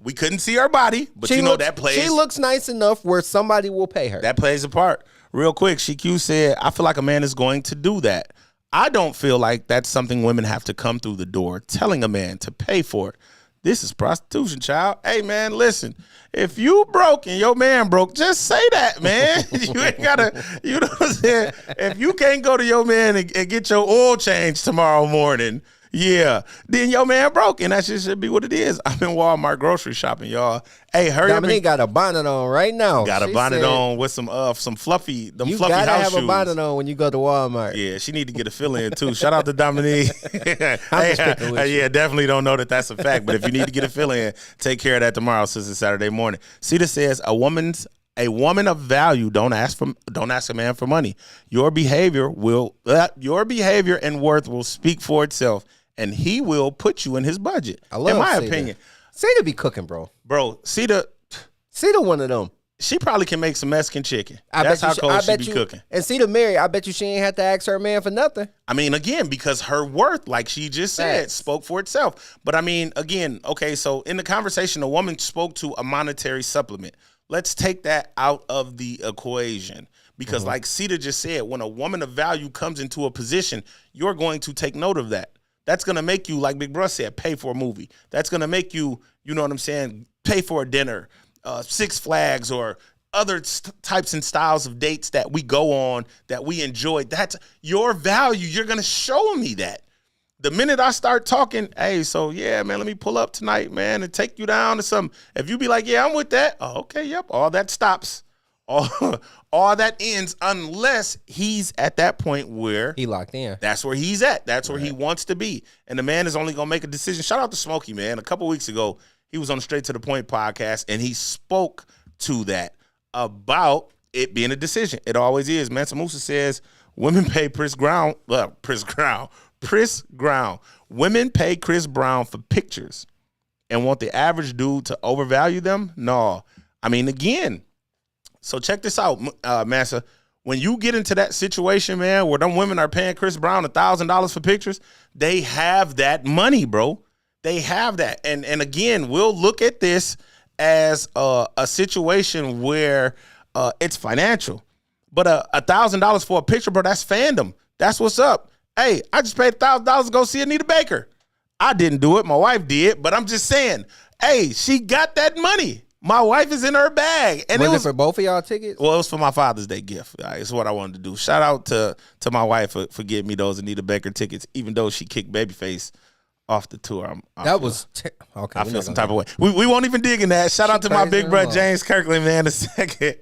we couldn't see her body, but that plays. She looks nice enough where somebody will pay her. That plays a part. Real quick, CQ said, I feel like a man is going to do that. I don't feel like that's something women have to come through the door telling a man to pay for it. This is prostitution, child. Hey, man, listen. If you broke and your man broke, just say that, man. You ain't gotta, you know what I'm saying? If you can't go to your man and get your oil changed tomorrow morning, then your man broke, and that shit should be what it is. I'm in Walmart grocery shopping, y'all. Hey, hurry up. Dominique got a bonnet on right now. Got a bonnet on with some fluffy, fluffy house shoes. You gotta have a bonnet on when you go to Walmart. Yeah, she need to get a fill-in too. Shout out to Dominique. Definitely don't know that that's a fact, but if you need to get a fill-in, take care of that tomorrow since it's Saturday morning. Cedar says a woman of value don't ask a man for money. Your behavior and worth will speak for itself, and he will put you in his budget. I love in my Cedar. opinion. Cedar be cooking, bro. Cedar one of them. She probably can make some Mexican chicken. That's how cold she be cooking. And Cedar married, I bet you she ain't have to ask her man for nothing. I mean, again, because her worth, like she just said, spoke for itself. But I mean, again, okay, so in the conversation, a woman spoke to a monetary supplement. Let's take that out of the equation. Because like Cedar just said, when a woman of value comes into a position, you're going to take note of that. That's going to make you, like Big Bruh said, pay for a movie. That's going to make you, you know what I'm saying, pay for a dinner, Six Flags, or other types and styles of dates that we go on, that we enjoy. That's your value. You're going to show me that. The minute I start talking, hey, so yeah, man, let me pull up tonight, man, and take you down to something. If you be like, yeah, I'm with that. Oh, okay, yep. All that stops. All that ends unless he's at that point where he locked in. That's where he's at. That's where he wants to be. And the man is only going to make a decision. Shout out to Smokey, man. A couple weeks ago, he was on the Straight to the Point podcast, and he spoke to that about it being a decision. It always is. Mansa Musa says women pay Chris Brown. Women pay Chris Brown for pictures and want the average dude to overvalue them? No. I mean, again, so check this out, Massa. When you get into that situation, man, where them women are paying Chris Brown $1,000 for pictures, they have that money, bro. They have that. And again, we'll look at this as a situation where it's financial. But $1,000 for a picture, bro, that's fandom. That's what's up. Hey, I just paid $1,000 to go see Anita Baker. I didn't do it. My wife did. But I'm just saying, hey, she got that money. My wife is in her bag. And was it for both of y'all tickets? Well, it was for my Father's Day gift. It's what I wanted to do. Shout out to my wife for getting me those Anita Baker tickets, even though she kicked Babyface off the tour. I feel some type of way. We won't even dig in that. Shout out to my big brother James Kirkland, man, a second,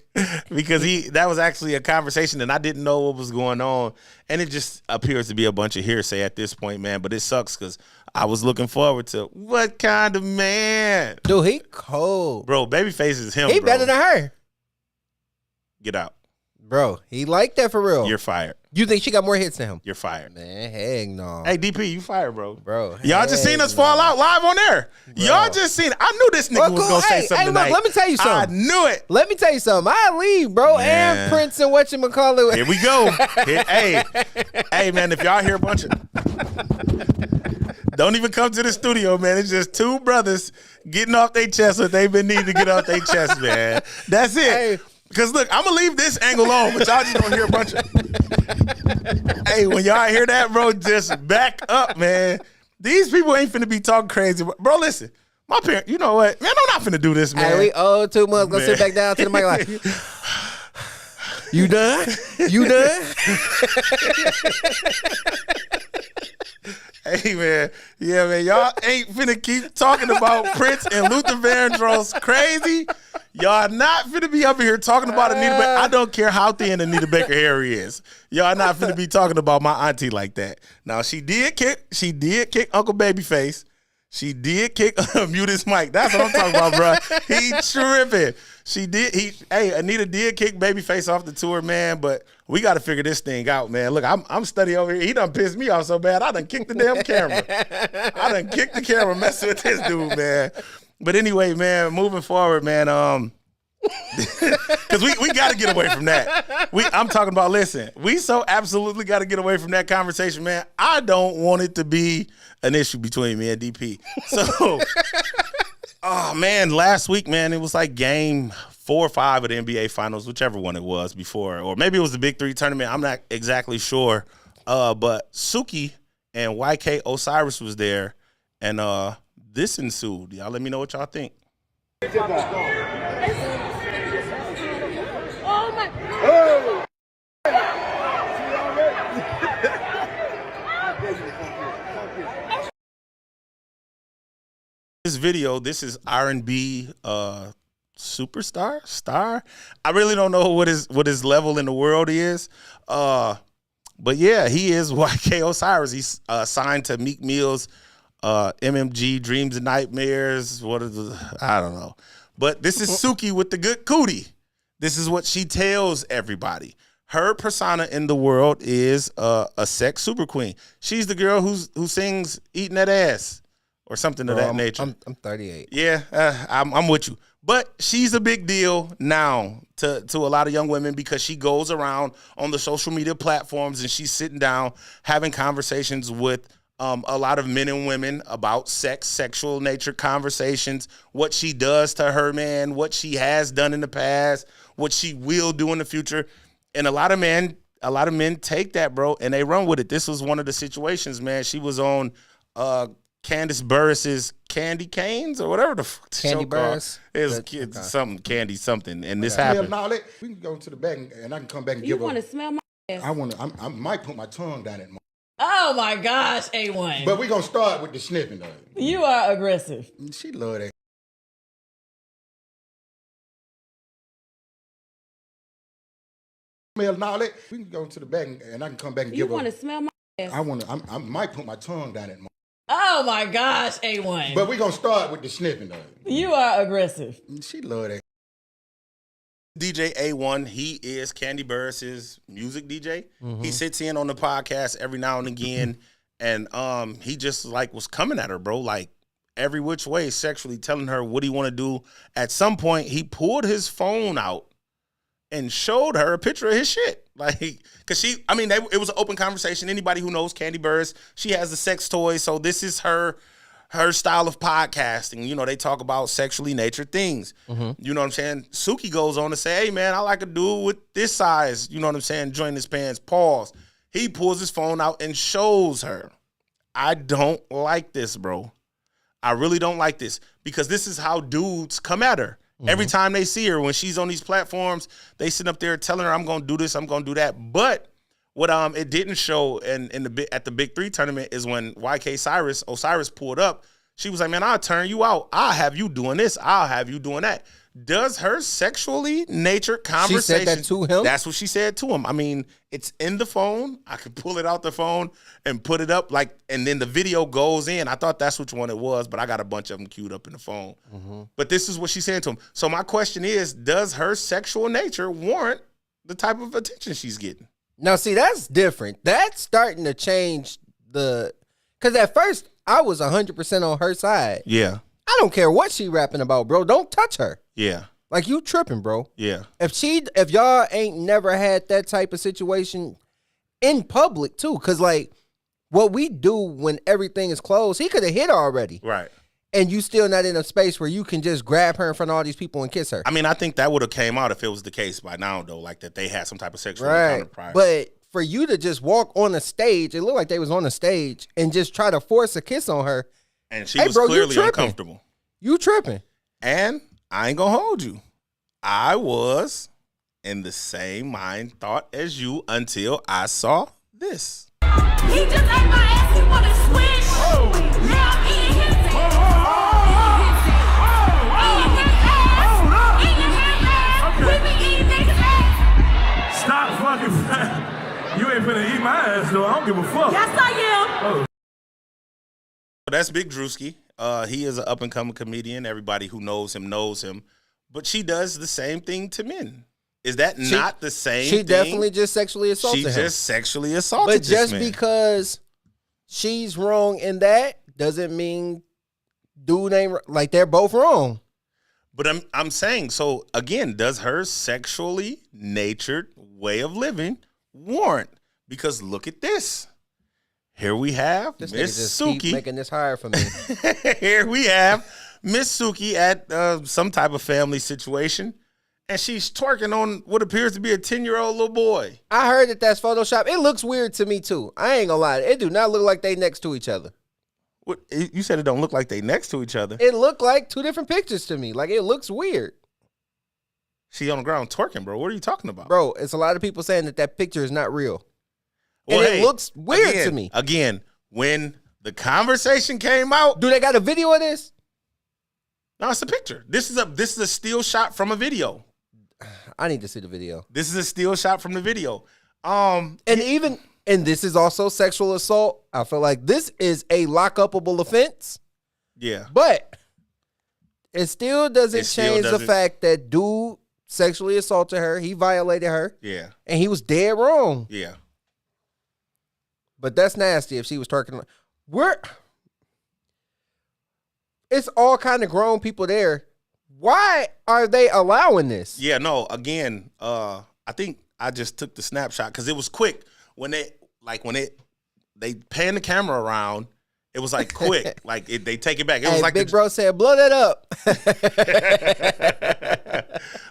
because that was actually a conversation and I didn't know what was going on, and it just appears to be a bunch of hearsay at this point, man. But it sucks because I was looking forward to what kind of man, dude. He cold, bro. Babyface is him. He better than her. Get out. Bro, he like that for real. You're fired. You think she got more hits than him? You're fired. Man, heck no. Hey, DP, you fired, bro. Bro. Y'all just seen us fall out live on air. Bro. Y'all just seen it. I knew this nigga was going to say something tonight. Look, let me tell you something. I knew it. Let me tell you something. I leave, bro. Man. And Prince and whatchamacallit. Here we go. Hey, man, if y'all hear a bunch of... Don't even come to the studio, man. It's just two brothers getting off their chest what they've been needing to get off their chest, man. That's it. Hey. Because, look, I'm going to leave this angle on, but y'all just going to hear a bunch of... Hey, when y'all hear that, bro, just back up, man. These people ain't finna be talking crazy. Bro, listen, my parents, you know what? Man, I'm not finna do this, man. Hey, we owe 2 months. Go sit back down to the mic like... You done? You done? Hey, man. Yeah, man. Y'all ain't finna keep talking about Prince and Luther Vandross crazy. Y'all not finna be up here talking about Anita Baker. I don't care how thin Anita Baker hair is. Y'all not finna be talking about my auntie like that. Now, she did kick Uncle Babyface. She did kick mute his mic. That's what I'm talking about, bro. He tripping. Anita did kick Babyface off the tour, man, but we got to figure this thing out, man. Look, I'm studying over here. He done pissed me off so bad. I done kicked the damn camera. I done kicked the camera messing with this dude, man. But anyway, man, moving forward, man, Because we got to get away from that. I'm talking about, listen, we so absolutely got to get away from that conversation, man. I don't want it to be an issue between me and DP. So, oh, man, last week, man, it was like game 4 or 5 of the NBA Finals, whichever one it was before. Or maybe it was the Big 3 tournament. I'm not exactly sure. But Suki and YKOsiris was there, and this ensued. Y'all let me know what y'all think. Oh my! This video, this is R&B superstar star. I really don't know what his level in the world is. But yeah, he is YKOsiris. He's signed to Meek Mill's MMG Dreams and Nightmares. I don't know. But this is Suki with the good cootie. This is what she tells everybody. Her persona in the world is a sex super queen. She's the girl who sings "Eating That Ass" or something of that nature. I'm 38. Yeah, I'm with you. But she's a big deal now to a lot of young women because she goes around on the social media platforms and she's sitting down having conversations with a lot of men and women about sex, sexual nature conversations, what she does to her man, what she has done in the past, what she will do in the future. And a lot of men take that, bro, and they run with it. This was one of the situations, man. She was on Candace Burris's Candy Canes or whatever the fuck the Candy show Burris. called. It was something, Candy something, and this happened. We can go to the back and I can come back and You give want to her. smell my ass? I might put my tongue down it. Oh my gosh, A1. But we're going to start with the sniffing though. You are aggressive. She love that. We can go to the back and I can come back and You give her. want to smell my ass? I might put my tongue down it. Oh my gosh, A1. But we're going to start with the sniffing though. You are aggressive. She love that. DJ A1, he is Candy Burris's music DJ. Mm-hmm. He sits in on the podcast every now and again, and he just like was coming at her, bro, like every which way, sexually telling her what he want to do. At some point, he pulled his phone out and showed her a picture of his shit, like because it was an open conversation. Anybody who knows Candy Burris, she has the sex toys, so this is her style of podcasting. You know, they talk about sexually natured things. Mm-hmm. You know what I'm saying? Suki goes on to say, hey, man, I like a dude with this size. You know what I'm saying? Join his pants. Pause. He pulls his phone out and shows her. I don't like this, bro. I really don't like this because this is how dudes come at her. Mm-hmm. Every time they see her, when she's on these platforms, they sit up there telling her, I'm going to do this, I'm going to do that. But what it didn't show at the Big 3 tournament is when YKOsiris pulled up, she was like, man, I'll turn you out. I'll have you doing this. I'll have you doing that. Does her sexually natured conversation. She said that to him? That's what she said to him. I mean, it's in the phone. I could pull it out the phone and put it up and then the video goes in. I thought that's which one it was, but I got a bunch of them queued up in the phone. Mm-hmm. But this is what she said to him. So my question is, does her sexual nature warrant the type of attention she's getting? Now, see, that's different. That's starting to change because at first I was 100% on her side. Yeah. I don't care what she rapping about, bro. Don't touch her. Yeah. Like, you tripping, bro. Yeah. If y'all ain't never had that type of situation in public, too, because, like, what we do when everything is closed, he could have hit her already. Right. And you still not in a space where you can just grab her in front of all these people and kiss her. I mean, I think that would have came out if it was the case by now, though, like that they had some type of sexual encounter prior. But for you to just walk on the stage, it looked like they was on the stage, and just try to force a kiss on her. And she was clearly uncomfortable. You tripping. And I ain't gonna hold you. I was in the same mind thought as you until I saw this. He just ate my ass. He want to switch. Oh. Now I'm eating his ass. We be eating niggas' ass. Stop fucking. You ain't finna eat my ass, though. I don't give a fuck. Yes, I am. Oh. That's Big Drewski. He is an up-and-coming comedian. Everybody who knows him. But she does the same thing to men. Is that not the same thing? She definitely just sexually assaulted him. She just sexually assaulted this man. But just because she's wrong in that doesn't mean dude ain't like they're both wrong. But I'm saying, so again, does her sexually natured way of living warrant? Because look at this. Here we have Miss Suki. Keep making this hard for me. Here we have Miss Suki at some type of family situation, and she's twerking on what appears to be a 10-year-old little boy. I heard that that's Photoshop. It looks weird to me too. I ain't gonna lie. It do not look like they next to each other. What, you said it don't look like they next to each other. It looked like two different pictures to me. Like, it looks weird. She on the ground twerking, bro. What are you talking about? Bro, it's a lot of people saying that picture is not real. Well, and it looks weird to me. Again, when the conversation came out. Do they got a video of this? No, it's a picture. This is a still shot from a video. I need to see the video. This is a still shot from the video. And this is also sexual assault. I feel like this is a lock-upable offense. Yeah. But it still doesn't change the fact that dude sexually assaulted her. He violated her. Yeah. And he was dead wrong. Yeah. But that's nasty if she was twerking. It's all kind of grown people there. Why are they allowing this? Yeah, no, again, I think I just took the snapshot because it was quick. When they pan the camera around, it was like quick. They take it back. It was like Big Bro said, blow that up.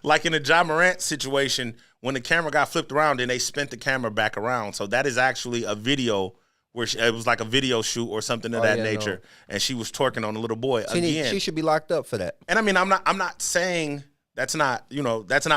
Like in the Ja Morant situation, when the camera got flipped around and they spent the camera back around. So that is actually a video where it was like a video shoot or something of that nature. No. And she was twerking on a little boy. She should be locked up for that. And I mean, I'm not saying that's not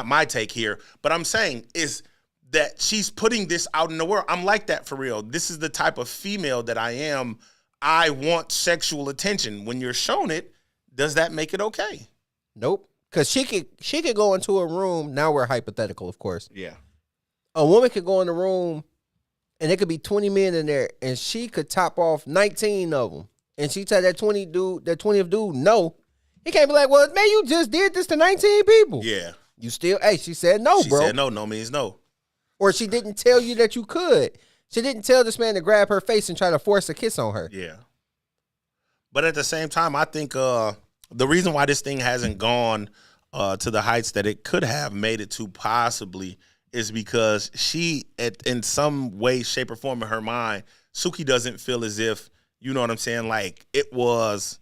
my take here, but I'm saying is that she's putting this out in the world. I'm like that for real. This is the type of female that I am. I want sexual attention. When you're shown it, does that make it okay? Nope. Because she could go into a room. Now we're hypothetical, of course. Yeah. A woman could go in the room, and there could be 20 men in there, and she could top off 19 of them. And she tell that 20th dude, no. He can't be like, well, man, you just did this to 19 people. Yeah. You still, she said no, bro. She said no means no. Or she didn't tell you that you could. She didn't tell this man to grab her face and try to force a kiss on her. Yeah. But at the same time, I think the reason why this thing hasn't gone to the heights that it could have made it to possibly is because she, in some way, shape, or form in her mind, Suki doesn't feel as if, you know what I'm saying, like it was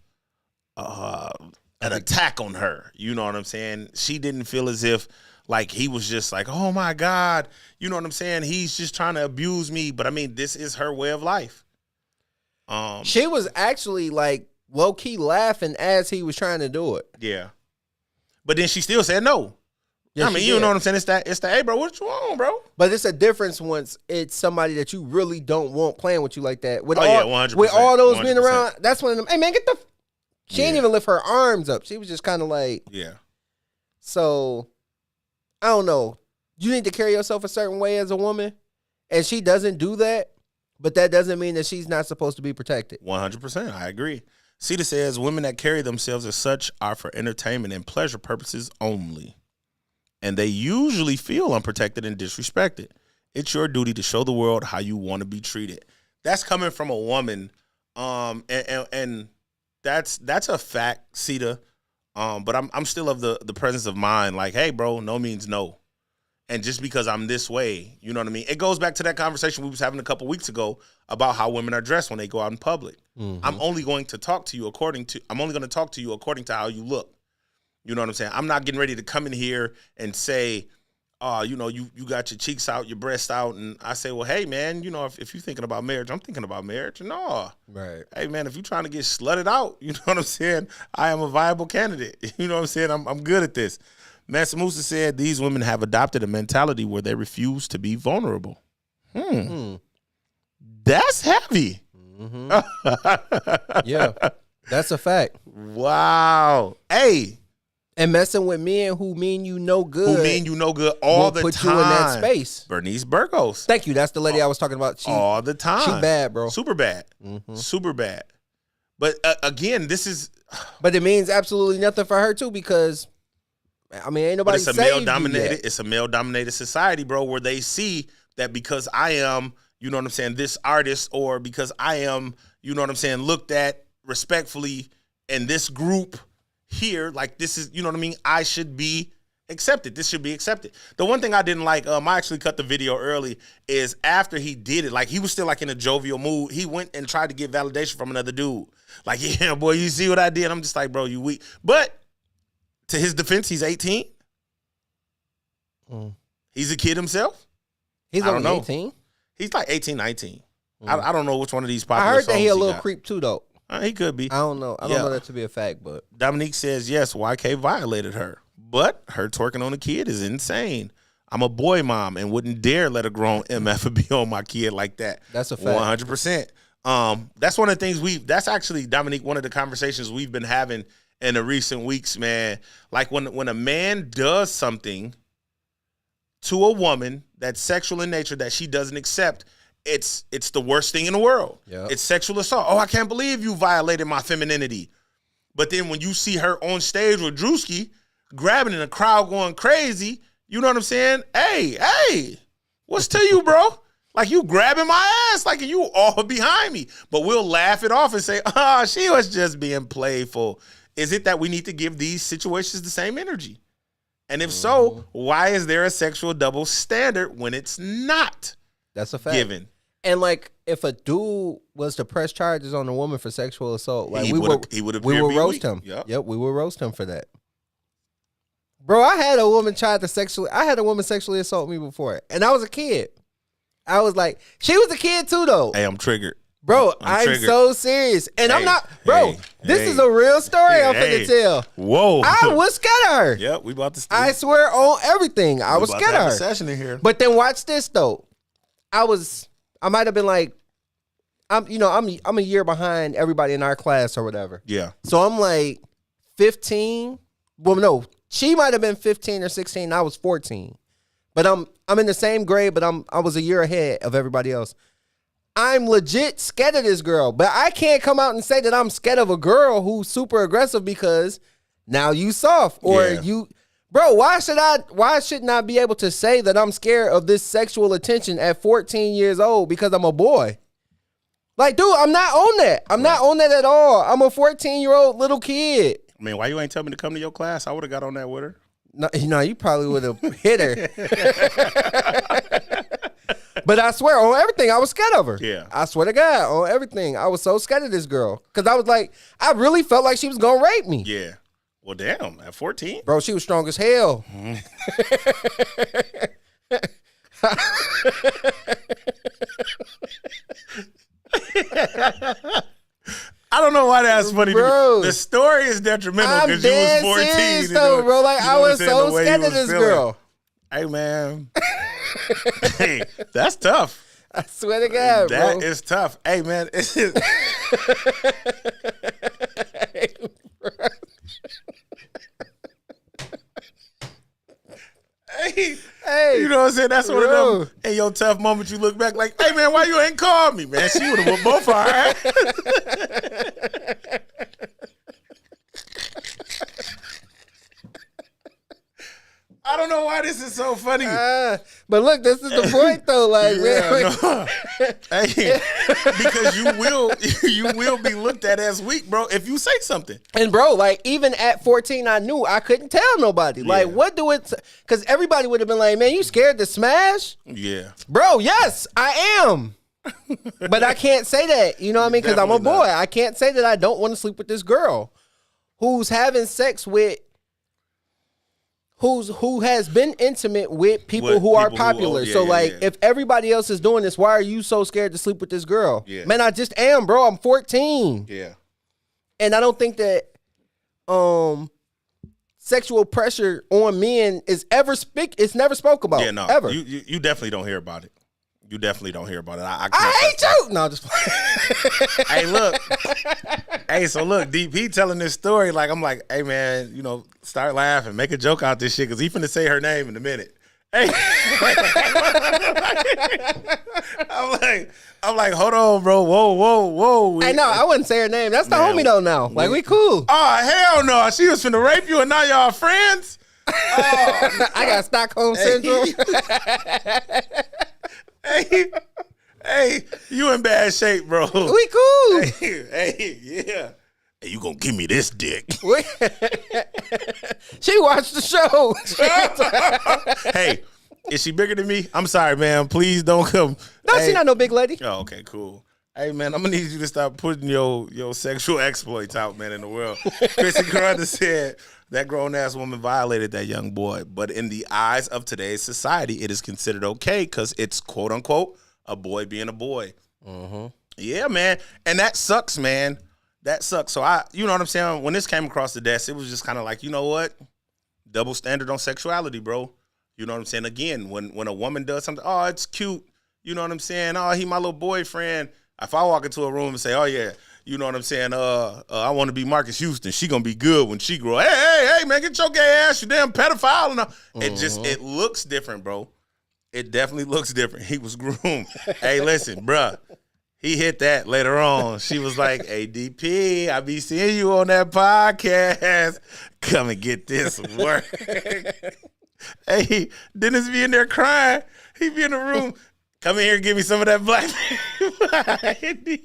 an attack on her. You know what I'm saying? She didn't feel as if like he was just like, oh my God, you know what I'm saying? He's just trying to abuse me. But I mean, this is her way of life. She was actually like low key laughing as he was trying to do it. Yeah. But then she still said no. Yes, I mean, you know what I'm saying? It's the, hey, bro, what you on, bro? But it's a difference once it's somebody that you really don't want playing with you like that. With 100%. With all those men around, that's one of them. Hey, man, she didn't even lift her arms up. She was just kind of like. Yeah. So, I don't know. You need to carry yourself a certain way as a woman, and she doesn't do that, but that doesn't mean that she's not supposed to be protected. 100%. I agree. Sita says, women that carry themselves as such are for entertainment and pleasure purposes only. And they usually feel unprotected and disrespected. It's your duty to show the world how you want to be treated. That's coming from a woman, and that's a fact, Sita. But I'm still of the presence of mind, like, hey, bro, no means no. And just because I'm this way, you know what I mean? It goes back to that conversation we was having a couple weeks ago about how women are dressed when they go out in public. Mm-hmm. I'm only going to talk to you according to how you look. You know what I'm saying? I'm not getting ready to come in here and say, you got your cheeks out, your breasts out. And I say, well, hey, man, you know, if you're thinking about marriage, I'm thinking about marriage. No. Right. Hey, man, if you're trying to get slutted out, you know what I'm saying? I am a viable candidate. You know what I'm saying? I'm good at this. Mansa Musa said these women have adopted a mentality where they refuse to be vulnerable. That's heavy. Mm-hmm. Yeah, that's a fact. Wow. Hey. And messing with men who mean you no good. Who mean you no good all the time. Put you in that space. Bernice Burgos. Thank you. That's the lady I was talking about. All the time. She bad, bro. Super bad. Mm-hmm. Super bad. But again, this is. But it means absolutely nothing for her too, because I mean, ain't nobody saying it's a male-dominated society, bro, where they see that because I am, you know what I'm saying, this artist, or because I am, you know what I'm saying, looked at respectfully in this group, here. Like, this is, you know what I mean? I should be accepted. This should be accepted. The one thing I didn't like, I actually cut the video early, is after he did it, like, he was still like in a jovial mood. He went and tried to get validation from another dude. Like, yeah, boy, you see what I did? I'm just like, bro, you weak. But to his defense, he's 18. He's a kid himself. He's only 18? He's like 18, 19. I don't know which one of these popular I heard songs that he a little creep too, though. He could be. I don't know. I don't know that to be a fact, but Dominique says, yes, YK violated her. But her twerking on a kid is insane. I'm a boy mom and wouldn't dare let a grown MF be on my kid like that. That's a fact. 100%. That's one of the things that's actually, Dominique, one of the conversations we've been having in the recent weeks, man. Like when a man does something to a woman that's sexual in nature that she doesn't accept, it's the worst thing in the world. Yep. It's sexual assault. Oh, I can't believe you violated my femininity. But then when you see her on stage with Drewski, grabbing in the crowd going crazy, you know what I'm saying? Hey, what's to you, bro? Like, you grabbing my ass, like you all behind me. But we'll laugh it off and say, she was just being playful. Is it that we need to give these situations the same energy? And if so, why is there a sexual double standard when it's not? That's a fact. Given. And like, if a dude was to press charges on a woman for sexual assault, like we would roast him. Yep, we would roast him for that. Bro, I had a woman sexually assault me before, and I was a kid. I was like, she was a kid too, though. Hey, I'm triggered. Bro, I'm so serious. And I'm not, bro, this is a real story I'm finna tell. Whoa. I was scared of her. Yep, we about to I swear on everything. I was scared of her. Session in here. But then watch this, though. I might have been like, I'm a year behind everybody in our class or whatever. Yeah. So I'm like 15. Well, no, she might have been 15 or 16. I was 14. But I'm in the same grade, but I was a year ahead of everybody else. I'm legit scared of this girl, but I can't come out and say that I'm scared of a girl who's super aggressive because now you soft or you, bro. Why shouldn't I be able to say that I'm scared of this sexual attention at 14 years old because I'm a boy? Like, dude, I'm not on that. I'm not on that at all. I'm a 14-year-old little kid. I mean, why you ain't tell me to come to your class? I would have got on that with her. No, you probably would have hit her. But I swear, on everything, I was scared of her. Yeah. I swear to God, on everything. I was so scared of this girl. Because I was like, I really felt like she was going to rape me. Yeah. Well, damn, at 14? Bro, she was strong as hell. I don't know why that's funny. Bro, the story is detrimental because you was 14. Serious, though, bro. Like, I was so scared of this girl. Hey, man. Hey, that's tough. I swear to God, bro. That is tough. Hey, man. Hey, you know what I'm saying? That's one of them in your tough moments you look back like, hey, man, why you ain't called me, man? She would have whooped both of our ass. I don't know why this is so funny. But look, this is the point, though. Like, hey, because you will be looked at as weak, bro, if you say something. And bro, like, even at 14, I knew I couldn't tell nobody. Yeah. Like, what do it? Because everybody would have been like, man, you scared to smash? Yeah, bro. Yes, I am. But I can't say that. You know what I mean? Because I'm a boy. I can't say that I don't want to sleep with this girl who's having sex with. Who has been intimate with people who are popular. If everybody else is doing this, why are you so scared to sleep with this girl? Yeah. Man, I just am, bro. I'm 14. Yeah. And I don't think that sexual pressure on men is it's never spoke about. Yeah, no. Ever. You definitely don't hear about it. You definitely don't hear about it. I hate you. No, just Hey, look. Hey, so look, DP telling this story, like, I'm like, hey, man, start laughing, make a joke out this shit, because he finna say her name in a minute. Hey. I'm like, hold on, bro. Whoa. Hey, no, I wouldn't say her name. That's the homie, though, now. Like, we cool. Oh, hell no. She was finna rape you, and now y'all friends? Oh, I got Stockholm Syndrome. Hey, you in bad shape, bro. We cool. Hey, yeah. hey, you gonna give me this dick. She watched the show. Hey, is she bigger than me? I'm sorry, man. Please don't come. No, hey. She's not no big lady. Oh, okay, cool. Hey, man, I'm going to need you to stop putting your sexual exploits out, man, in the world. Chrissy Carruthers said that grown-ass woman violated that young boy. But in the eyes of today's society, it is considered okay because it's, quote-unquote, a boy being a boy. Mm-hmm. Yeah, man. And that sucks, man. That sucks. So, you know what I'm saying? When this came across the desk, it was just kind of like, you know what? Double standard on sexuality, bro. You know what I'm saying? Again, when a woman does something, oh, it's cute. You know what I'm saying? Oh, he my little boyfriend. If I walk into a room and say, oh, yeah, you know what I'm saying? I want to be Marcus Houston. She going to be good when she grow. Hey, man, get your gay ass, you damn pedophile. And it looks different, bro. It definitely looks different. He was groomed. Hey, listen, bruh. He hit that later on. She was like, hey, DP, I be seeing you on that podcast. Come and get this work. Hey, Dennis be in there crying. He be in the room. Come in here and give me some of that black. He be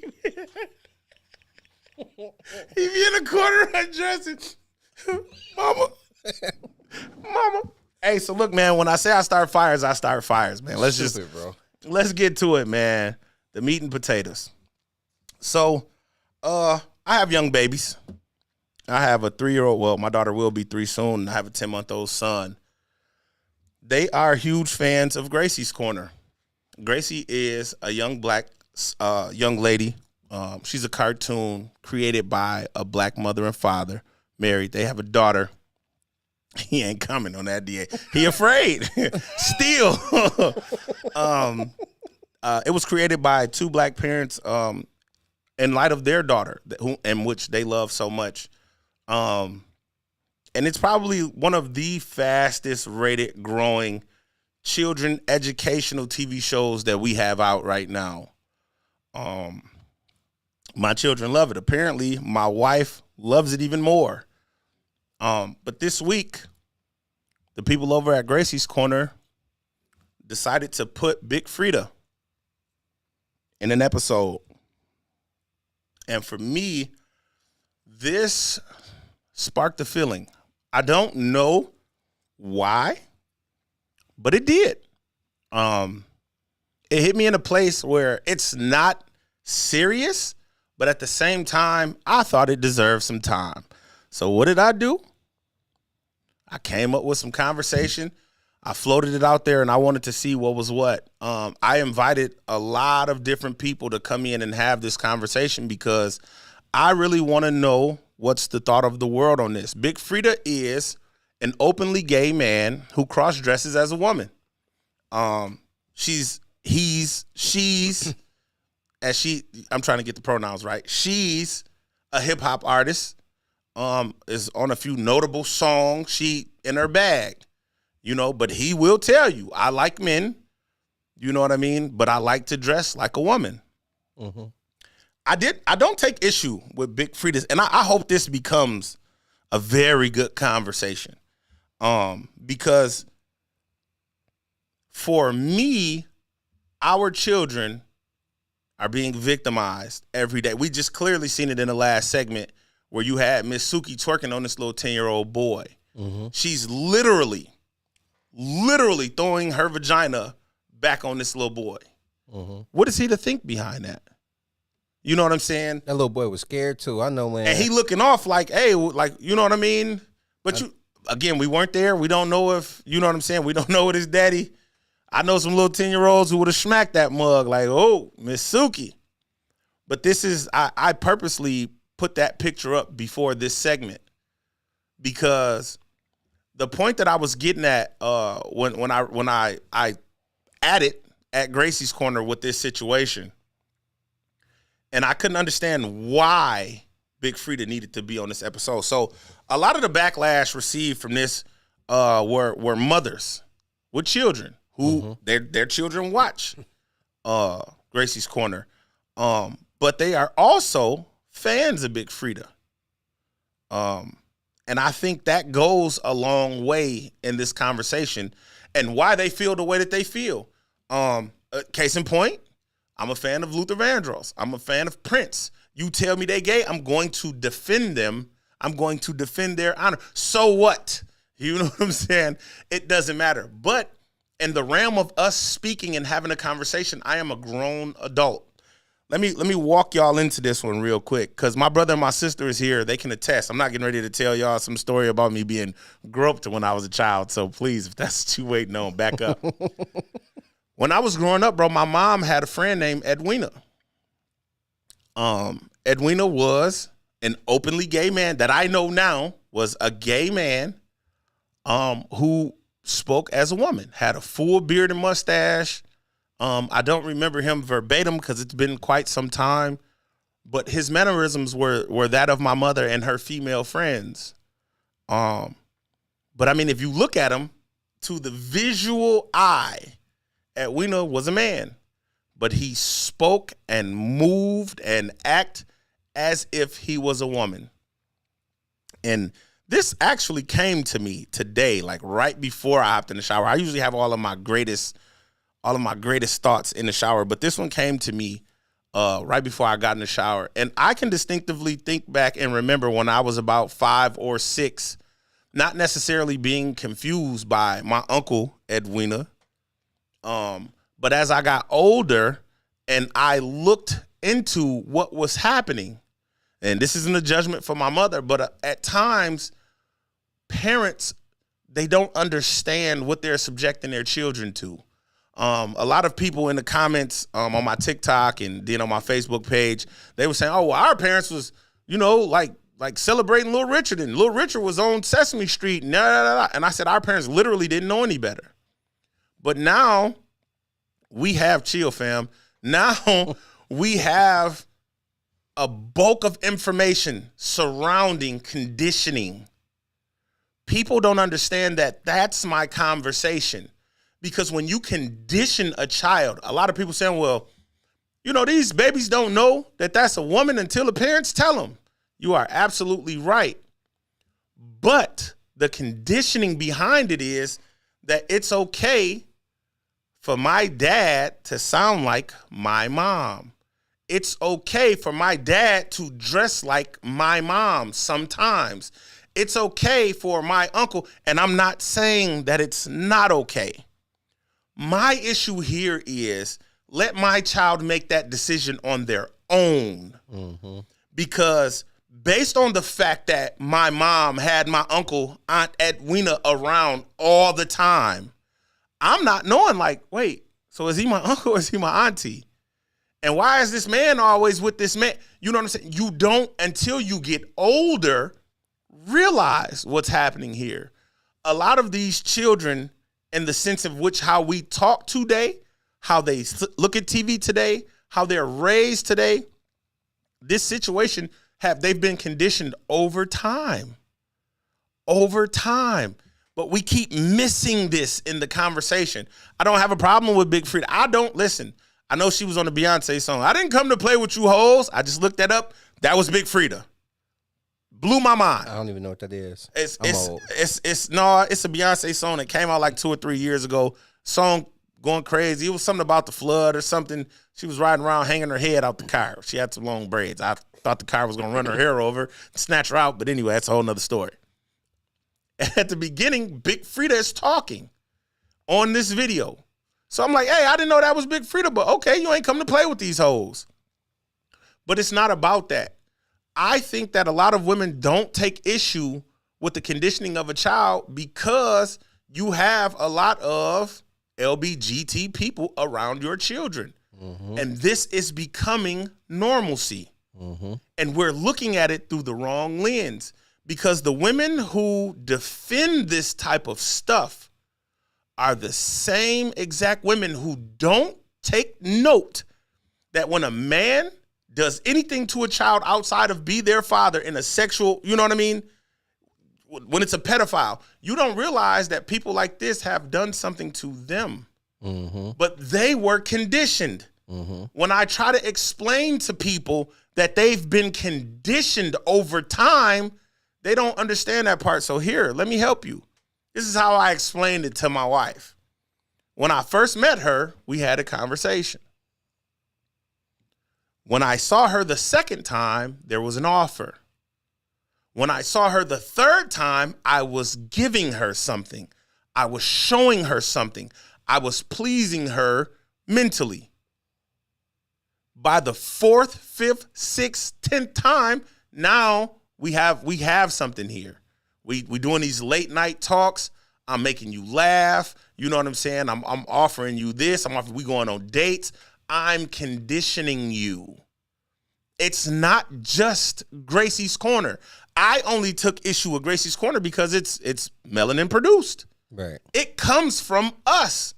in the corner undressing. Mama. Hey, so look, man, when I say I start fires, man. Let's get to it, man. The meat and potatoes. So, I have young babies. I have a 3-year-old. Well, my daughter will be 3 soon. And I have a 10-month-old son. They are huge fans of Gracie's Corner. Gracie is a young black young lady. She's a cartoon created by a black mother and father, married. They have a daughter. He ain't coming on that DA. He afraid. Still. It was created by 2 black parents in light of their daughter, in which they love so much. And it's probably one of the fastest rated growing children educational TV shows that we have out right now. My children love it. Apparently, my wife loves it even more. But this week, the people over at Gracie's Corner decided to put Big Freedia in an episode. And for me, this sparked a feeling. I don't know why, but it did. It hit me in a place where it's not serious, but at the same time, I thought it deserved some time. So what did I do? I came up with some conversation. I floated it out there, and I wanted to see what was what. I invited a lot of different people to come in and have this conversation because I really want to know what's the thought of the world on this. Big Freedia is an openly gay man who cross-dresses as a woman. She's, I'm trying to get the pronouns right. She's a hip-hop artist, is on a few notable songs. She in her bag, you know, but he will tell you, I like men, you know what I mean? But I like to dress like a woman. Mm-hmm. I don't take issue with Big Freedia, and I hope this becomes a very good conversation. Because for me, our children are being victimized every day. We just clearly seen it in the last segment where you had Miss Suki twerking on this little 10-year-old boy. Mm-hmm. She's literally throwing her vagina back on this little boy. Mm-hmm. What is he to think behind that? You know what I'm saying? That little boy was scared too. I know, man. And he looking off like, hey, like, you know what I mean? But again, we weren't there. We don't know if, you know what I'm saying? We don't know what his daddy. I know some little 10-year-olds who would have smacked that mug like, oh, Miss Suki. But this is, I purposely put that picture up before this segment because the point that I was getting at when I added at Gracie's Corner with this situation, and I couldn't understand why Big Freedia needed to be on this episode. So a lot of the backlash received from this were mothers with children who their children watch Gracie's Corner. But they are also fans of Big Freedia. And I think that goes a long way in this conversation and why they feel the way that they feel. Case in point, I'm a fan of Luther Vandross. I'm a fan of Prince. You tell me they gay, I'm going to defend them. I'm going to defend their honor. So what? You know what I'm saying? It doesn't matter. But in the realm of us speaking and having a conversation, I am a grown adult. Let me walk y'all into this one real quick, because my brother and my sister is here. They can attest. I'm not getting ready to tell y'all some story about me being groped when I was a child. So please, if that's what you waiting on, back up. When I was growing up, bro, my mom had a friend named Edwina. Edwina was an openly gay man that I know now was a gay man who spoke as a woman, had a full beard and mustache. I don't remember him verbatim because it's been quite some time, but his mannerisms were that of my mother and her female friends. But I mean, if you look at him to the visual eye, Edwina was a man, but he spoke and moved and acted as if he was a woman. And this actually came to me today, like right before I hopped in the shower. I usually have all of my greatest thoughts in the shower, but this one came to me right before I got in the shower. And I can distinctively think back and remember when I was about 5 or 6, not necessarily being confused by my uncle Edwina, but as I got older and I looked into what was happening, and this isn't a judgment for my mother, but at times parents, they don't understand what they're subjecting their children to. A lot of people in the comments on my TikTok and then on my Facebook page, they were saying, oh, well, our parents was, like celebrating Little Richard, and Little Richard was on Sesame Street. And I said, our parents literally didn't know any better. But now we have, chill fam, now we have a bulk of information surrounding conditioning. People don't understand that that's my conversation. Because when you condition a child, a lot of people saying, well, these babies don't know that that's a woman until the parents tell them. You are absolutely right. But the conditioning behind it is that it's okay for my dad to sound like my mom. It's okay for my dad to dress like my mom sometimes. It's okay for my uncle, and I'm not saying that it's not okay. My issue here is let my child make that decision on their own. Mm-hmm. Because based on the fact that my mom had my uncle, Aunt Edwina, around all the time, I'm not knowing, like, wait, so is he my uncle or is he my auntie? And why is this man always with this man? You know what I'm saying? You don't, until you get older, realize what's happening here. A lot of these children, in the sense of which how we talk today, how they look at TV today, how they're raised today, this situation, they've been conditioned over time. Over time. But we keep missing this in the conversation. I don't have a problem with Big Freedia. I don't listen. I know she was on the Beyonce song. I didn't come to play with you hoes. I just looked that up. That was Big Freedia. Blew my mind. I don't even know what that is. It's a Beyonce song that came out like 2 or 3 years ago. Song going crazy. It was something about the flood or something. She was riding around hanging her head out the car. She had some long braids. I thought the car was going to run her hair over, snatch her out. But anyway, that's a whole nother story. At the beginning, Big Freedia is talking on this video. So I'm like, hey, I didn't know that was Big Freedia, but okay, you ain't come to play with these hoes. But it's not about that. I think that a lot of women don't take issue with the conditioning of a child because you have a lot of LBGT people around your children. Mm-hmm. And this is becoming normalcy. Mm-hmm. And we're looking at it through the wrong lens because the women who defend this type of stuff are the same exact women who don't take note that when a man does anything to a child outside of be their father in a sexual, you know what I mean? When it's a pedophile, you don't realize that people like this have done something to them, mm-hmm. but they were conditioned. Mm-hmm. When I try to explain to people that they've been conditioned over time, they don't understand that part. So here, let me help you. This is how I explained it to my wife. When I first met her, we had a conversation. When I saw her the second time, there was an offer. When I saw her the third time, I was giving her something. I was showing her something. I was pleasing her mentally. By the fourth, fifth, sixth, 10th time, now we have something here. We doing these late night talks. I'm making you laugh. You know what I'm saying? I'm offering you this. We going on dates. I'm conditioning you. It's not just Gracie's Corner. I only took issue with Gracie's Corner because it's melanin produced. Right. It comes from us.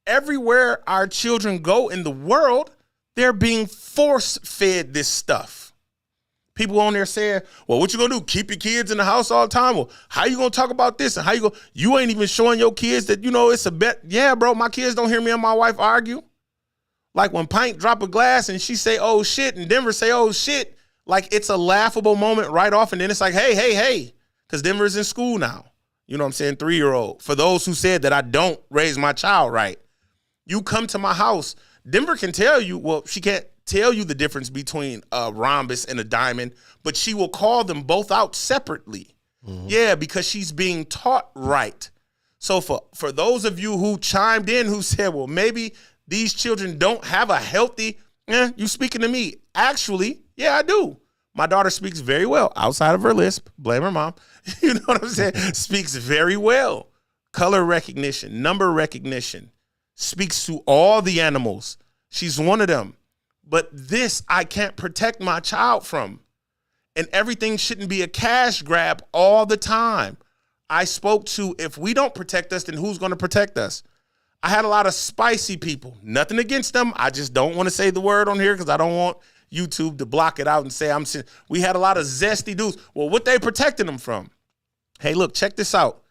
Everywhere our children go in the world, they're being force-fed this stuff. People on there saying, well, what you gonna do? Keep your kids in the house all the time? Well, how you gonna talk about this? And you ain't even showing your kids that, it's a bet. Yeah, bro, my kids don't hear me and my wife argue. Like when Pint drop a glass and she say, oh shit, and Denver say, oh shit, like it's a laughable moment right off. And then it's like, hey, because Denver's in school now. You know what I'm saying? 3-year-old. For those who said that I don't raise my child right, you come to my house, Denver can tell you, well, she can't tell you the difference between a rhombus and a diamond, but she will call them both out separately. Mm-hmm. Yeah, because she's being taught right. So for those of you who chimed in who said, well, maybe these children don't have a healthy, you speaking to me. Actually, yeah, I do. My daughter speaks very well outside of her lisp. Blame her mom. You know what I'm saying? Speaks very well. Color recognition, number recognition. Speaks to all the animals. She's one of them. But this I can't protect my child from. And everything shouldn't be a cash grab all the time. I spoke to, if we don't protect us, then who's going to protect us? I had a lot of spicy people. Nothing against them. I just don't want to say the word on here because I don't want YouTube to block it out and say we had a lot of zesty dudes. Well, what they protecting them from? Hey, look, check this out.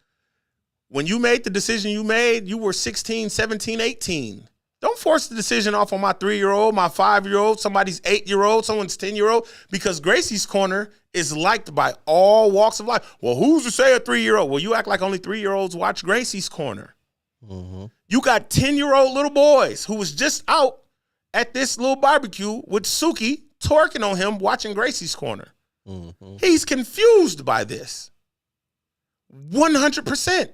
When you made the decision you made, you were 16, 17, 18. Don't force the decision off on my 3-year-old, my 5-year-old, somebody's 8-year-old, someone's 10-year-old, because Gracie's Corner is liked by all walks of life. Well, who's to say a 3-year-old? Well, you act like only 3-year-olds watch Gracie's Corner. Mm-hmm. You got 10-year-old little boys who was just out at this little barbecue with Suki twerking on him watching Gracie's Corner. Mm-hmm. He's confused by this. 100%.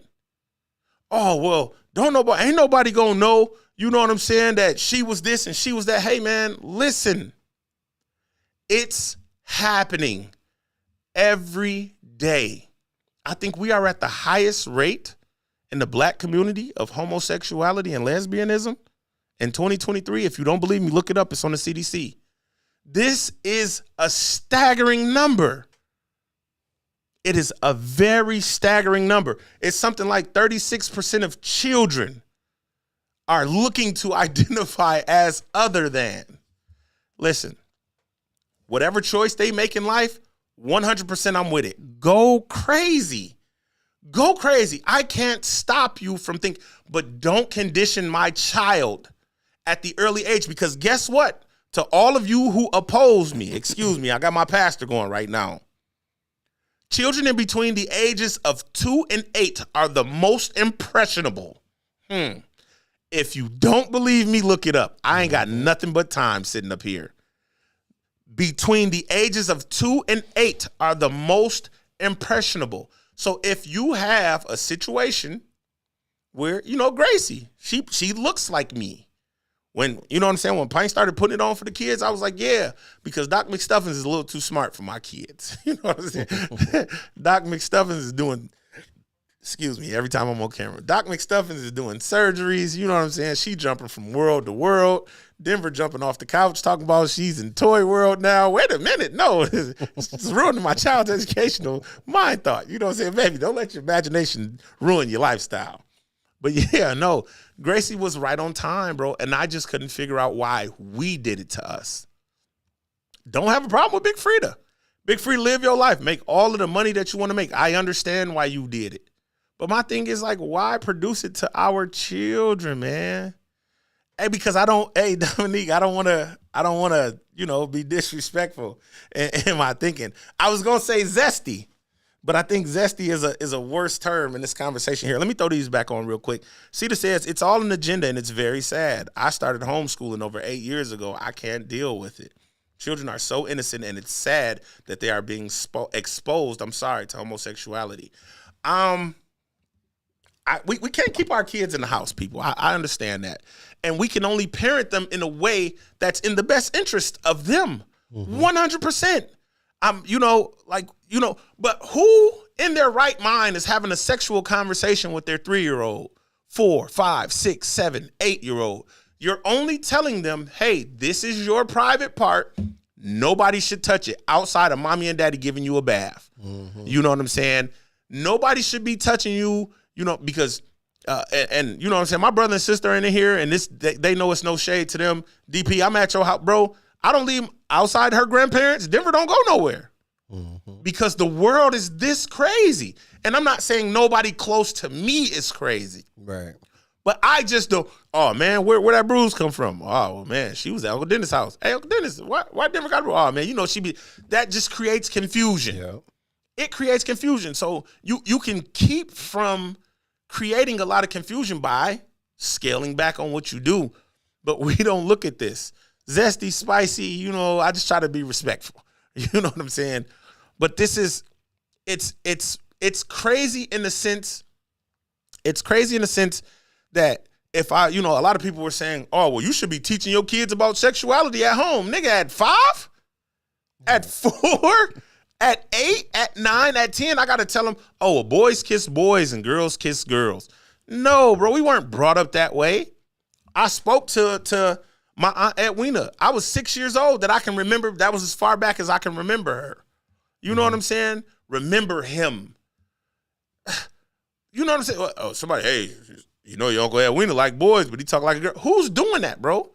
Oh, well, ain't nobody gonna know, you know what I'm saying, that she was this and she was that. Hey, man, listen. It's happening every day. I think we are at the highest rate in the black community of homosexuality and lesbianism in 2023. If you don't believe me, look it up. It's on the CDC. This is a staggering number. It is a very staggering number. It's something like 36% of children are looking to identify as other than. Listen, whatever choice they make in life, 100% I'm with it. Go crazy. Go crazy. I can't stop you from thinking, but don't condition my child at the early age, because guess what? To all of you who oppose me, excuse me, I got my pastor going right now. Children in between the ages of 2 and 8 are the most impressionable. If you don't believe me, look it up. I ain't got nothing but time sitting up here. Between the ages of 2 and 8 are the most impressionable. So if you have a situation where, Gracie, she looks like me. When, you know what I'm saying, when Pine started putting it on for the kids, I was like, yeah, because Doc McStuffins is a little too smart for my kids. You know what I'm saying? Doc McStuffins is doing, excuse me, every time I'm on camera, Doc McStuffins is doing surgeries. You know what I'm saying? She jumping from world to world. Denver jumping off the couch talking about she's in toy world now. Wait a minute. No, it's ruining my child's educational mind thought. You know what I'm saying? Baby, don't let your imagination ruin your lifestyle. But yeah, no, Gracie was right on time, bro. And I just couldn't figure out why we did it to us. Don't have a problem with Big Freedia. Big Freedia, live your life. Make all of the money that you want to make. I understand why you did it. But my thing is, like, why produce it to our children, man? Hey, because Dominique, I don't want to, be disrespectful in my thinking. I was going to say zesty. But I think zesty is a worse term in this conversation here. Let me throw these back on real quick. Cedar says, it's all an agenda and it's very sad. I started homeschooling over 8 years ago. I can't deal with it. Children are so innocent, and it's sad that they are being exposed, to homosexuality. We can't keep our kids in the house, people. I understand that. And we can only parent them in a way that's in the best interest of them. 100%. But who in their right mind is having a sexual conversation with their 3-year-old, 4, 5, 6, 7, 8-year-old? You're only telling them, hey, this is your private part. Nobody should touch it outside of mommy and daddy giving you a bath. You know what I'm saying? Nobody should be touching you, because, and you know what I'm saying? My brother and sister are in here, and they know it's no shade to them. DP, I'm at your house, bro. I don't leave outside her grandparents. Denver don't go nowhere because the world is this crazy. And I'm not saying nobody close to me is crazy. Right. But I just don't. Oh man, where that bruise come from? Oh man, she was at Uncle Dennis' house. Hey, Uncle Dennis, why Denver got a bruise? Oh man, that just creates confusion. Yeah. It creates confusion. So you can keep from creating a lot of confusion by scaling back on what you do. But we don't look at this. Zesty, spicy, I just try to be respectful. You know what I'm saying? But this is it's crazy in the sense that if a lot of people were saying, oh, well, you should be teaching your kids about sexuality at home. Nigga, at 5, at 4, at 8, at 9, at 10, I got to tell them, oh, well, boys kiss boys and girls kiss girls. No, bro, we weren't brought up that way. I spoke to my Aunt Edwina. I was 6 years old that I can remember. That was as far back as I can remember her. You know what I'm saying? Remember him. You know what I'm saying? Oh, somebody, hey, your Uncle Edwina like boys, but he talk like a girl. Who's doing that, bro?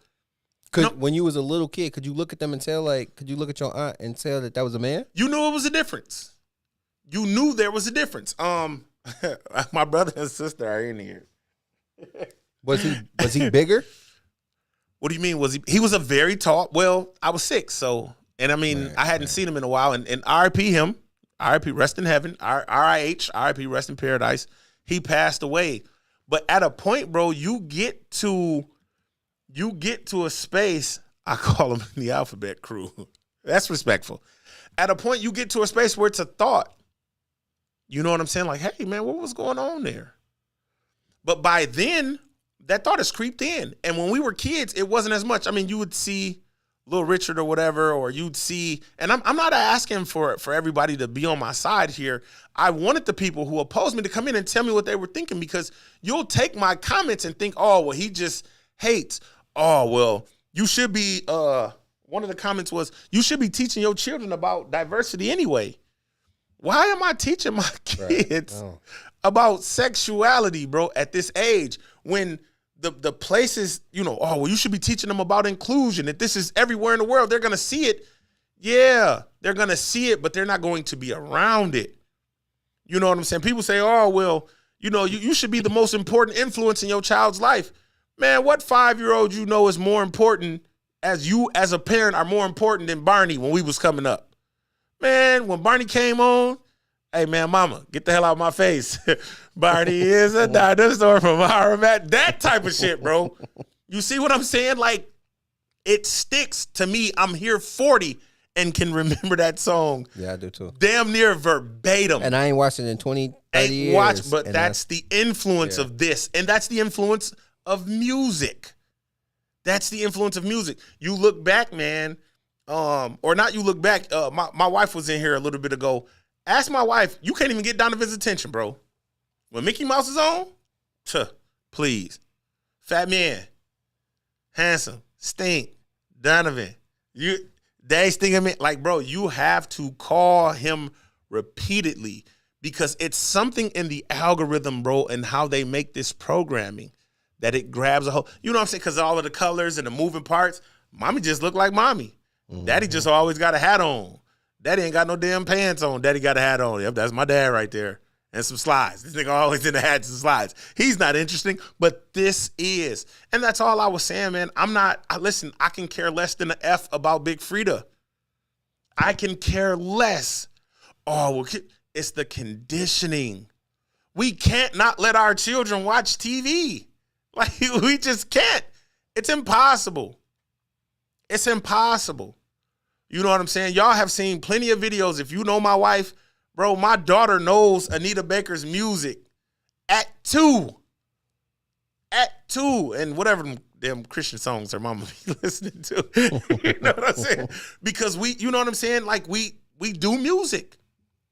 When you was a little kid, could you look at them and tell, could you look at your aunt and tell that was a man? You knew it was a difference. You knew there was a difference. My brother and sister are in here. Was he bigger? What do you mean? He was a very tall, well, I was 6, so, and I mean, I hadn't seen him in a while, and RIP him, RIP rest in heaven, RIH, RIP rest in paradise. He passed away. But at a point, bro, you get to a space, I call them the alphabet crew. That's respectful. At a point, you get to a space where it's a thought. You know what I'm saying? Like, hey, man, what was going on there? But by then, that thought has creeped in. And when we were kids, it wasn't as much. I mean, you would see Little Richard or whatever, or you'd see, and I'm not asking for everybody to be on my side here. I wanted the people who opposed me to come in and tell me what they were thinking, because you'll take my comments and think, oh, well, he just hates. Oh, well, you should be, one of the comments was, you should be teaching your children about diversity anyway. Why am I teaching my kids about sexuality, bro, at this age when the places, oh, well, you should be teaching them about inclusion, that this is everywhere in the world. They're going to see it. Yeah, they're going to see it, but they're not going to be around it. You know what I'm saying? People say, oh, well, you should be the most important influence in your child's life. Man, what 5-year-old is more important as you as a parent are more important than Barney when we was coming up? Man, when Barney came on, hey, man, mama, get the hell out of my face. Barney is a dinosaur from Aramat. That type of shit, bro. You see what I'm saying? Like, it sticks to me. I'm here 40 and can remember that song. Yeah, I do too. Damn near verbatim. And I ain't watched it in 20, 30 years. But that's the influence of this. And that's the influence of music. That's the influence of music. You look back, man, or not you look back. My wife was in here a little bit ago. Ask my wife, you can't even get Donovan's attention, bro. When Mickey Mouse is on, please. Fat Man, Handsome, Stink, Donovan, they stinging me. Like, bro, you have to call him repeatedly because it's something in the algorithm, bro, and how they make this programming that it grabs a whole, you know what I'm saying? Because all of the colors and the moving parts, mommy just look like mommy. Mm-hmm. Daddy just always got a hat on. Daddy ain't got no damn pants on. Daddy got a hat on. Yep, that's my dad right there. And some slides. This nigga always in the hats and slides. He's not interesting, but this is. And that's all I was saying, man. Listen, I can care less than a F about Big Freedia. I can care less. Oh, well, it's the conditioning. We can't not let our children watch TV. Like, we just can't. It's impossible. It's impossible. You know what I'm saying? Y'all have seen plenty of videos. If you know my wife, bro, my daughter knows Anita Baker's music at 2. At 2. And whatever them Christian songs her mama be listening to. You know what I'm saying? Because you know what I'm saying? Like we do music.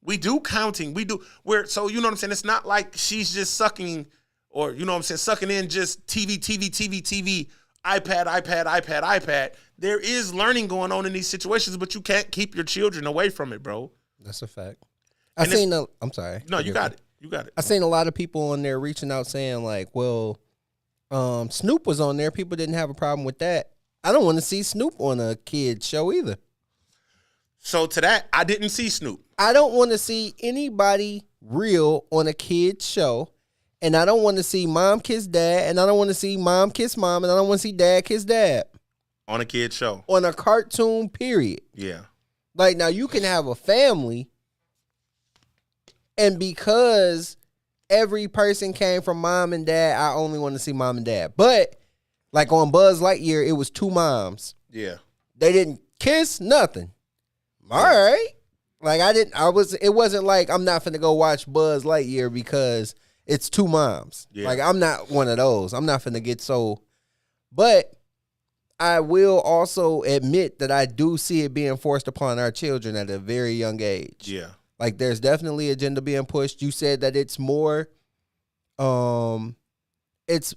We do counting. So you know what I'm saying? It's not like she's just sucking or, you know what I'm saying, sucking in just TV, iPad. There is learning going on in these situations, but you can't keep your children away from it, bro. That's a fact. I'm sorry. No, you got it. You got it. I seen a lot of people on there reaching out saying like, well, Snoop was on there. People didn't have a problem with that. I don't want to see Snoop on a kid's show either. So to that, I didn't see Snoop. I don't want to see anybody real on a kid's show. And I don't want to see mom kiss dad. And I don't want to see mom kiss mom. And I don't want to see dad kiss dad. On a kid's show. On a cartoon, period. Yeah. Like, now you can have a family. And because every person came from mom and dad, I only want to see mom and dad. But, like on Buzz Lightyear, it was 2 moms. Yeah. They didn't kiss, nothing. All right. Like, it wasn't like I'm not finna go watch Buzz Lightyear because it's 2 moms. Yeah. Like, I'm not one of those. I'm not finna get so. But I will also admit that I do see it being forced upon our children at a very young age. Yeah. Like, there's definitely agenda being pushed. You said that it's more, it's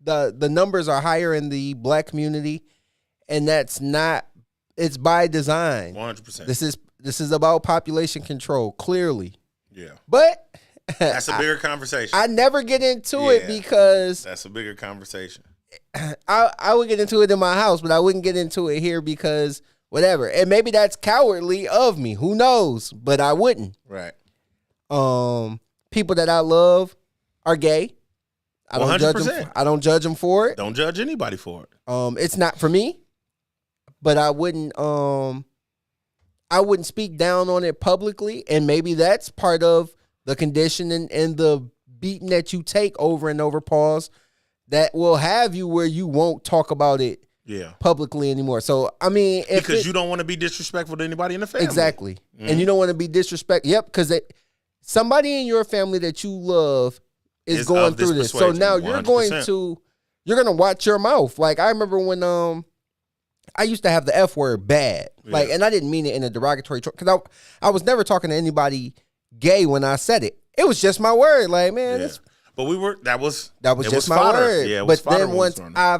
the numbers are higher in the black community, and that's not, it's by design. 100%. This is about population control, clearly. Yeah. But that's a bigger conversation. I never get into it because that's a bigger conversation. I would get into it in my house, but I wouldn't get into it here because whatever. And maybe that's cowardly of me. Who knows? But I wouldn't. Right. People that I love are gay. I don't 100%. judge them. I don't judge them for it. Don't judge anybody for it. It's not for me. But I wouldn't speak down on it publicly, and maybe that's part of the conditioning and the beating that you take over and over, pause, that will have you where you won't talk about it publicly anymore. So, I mean, because you don't want to be disrespectful to anybody in the family. Exactly. Mm-hmm. And you don't want to be disrespectful. Yep, because somebody in your family that you love is going through this. So now 100%. You're going to watch your mouth. Like, I remember when I used to have the F word bad. Like, and I didn't mean it in a derogatory term, because I was never talking to anybody gay when I said it. It was just my word. Like, man, but that was just my fodder. word. Yeah, but then I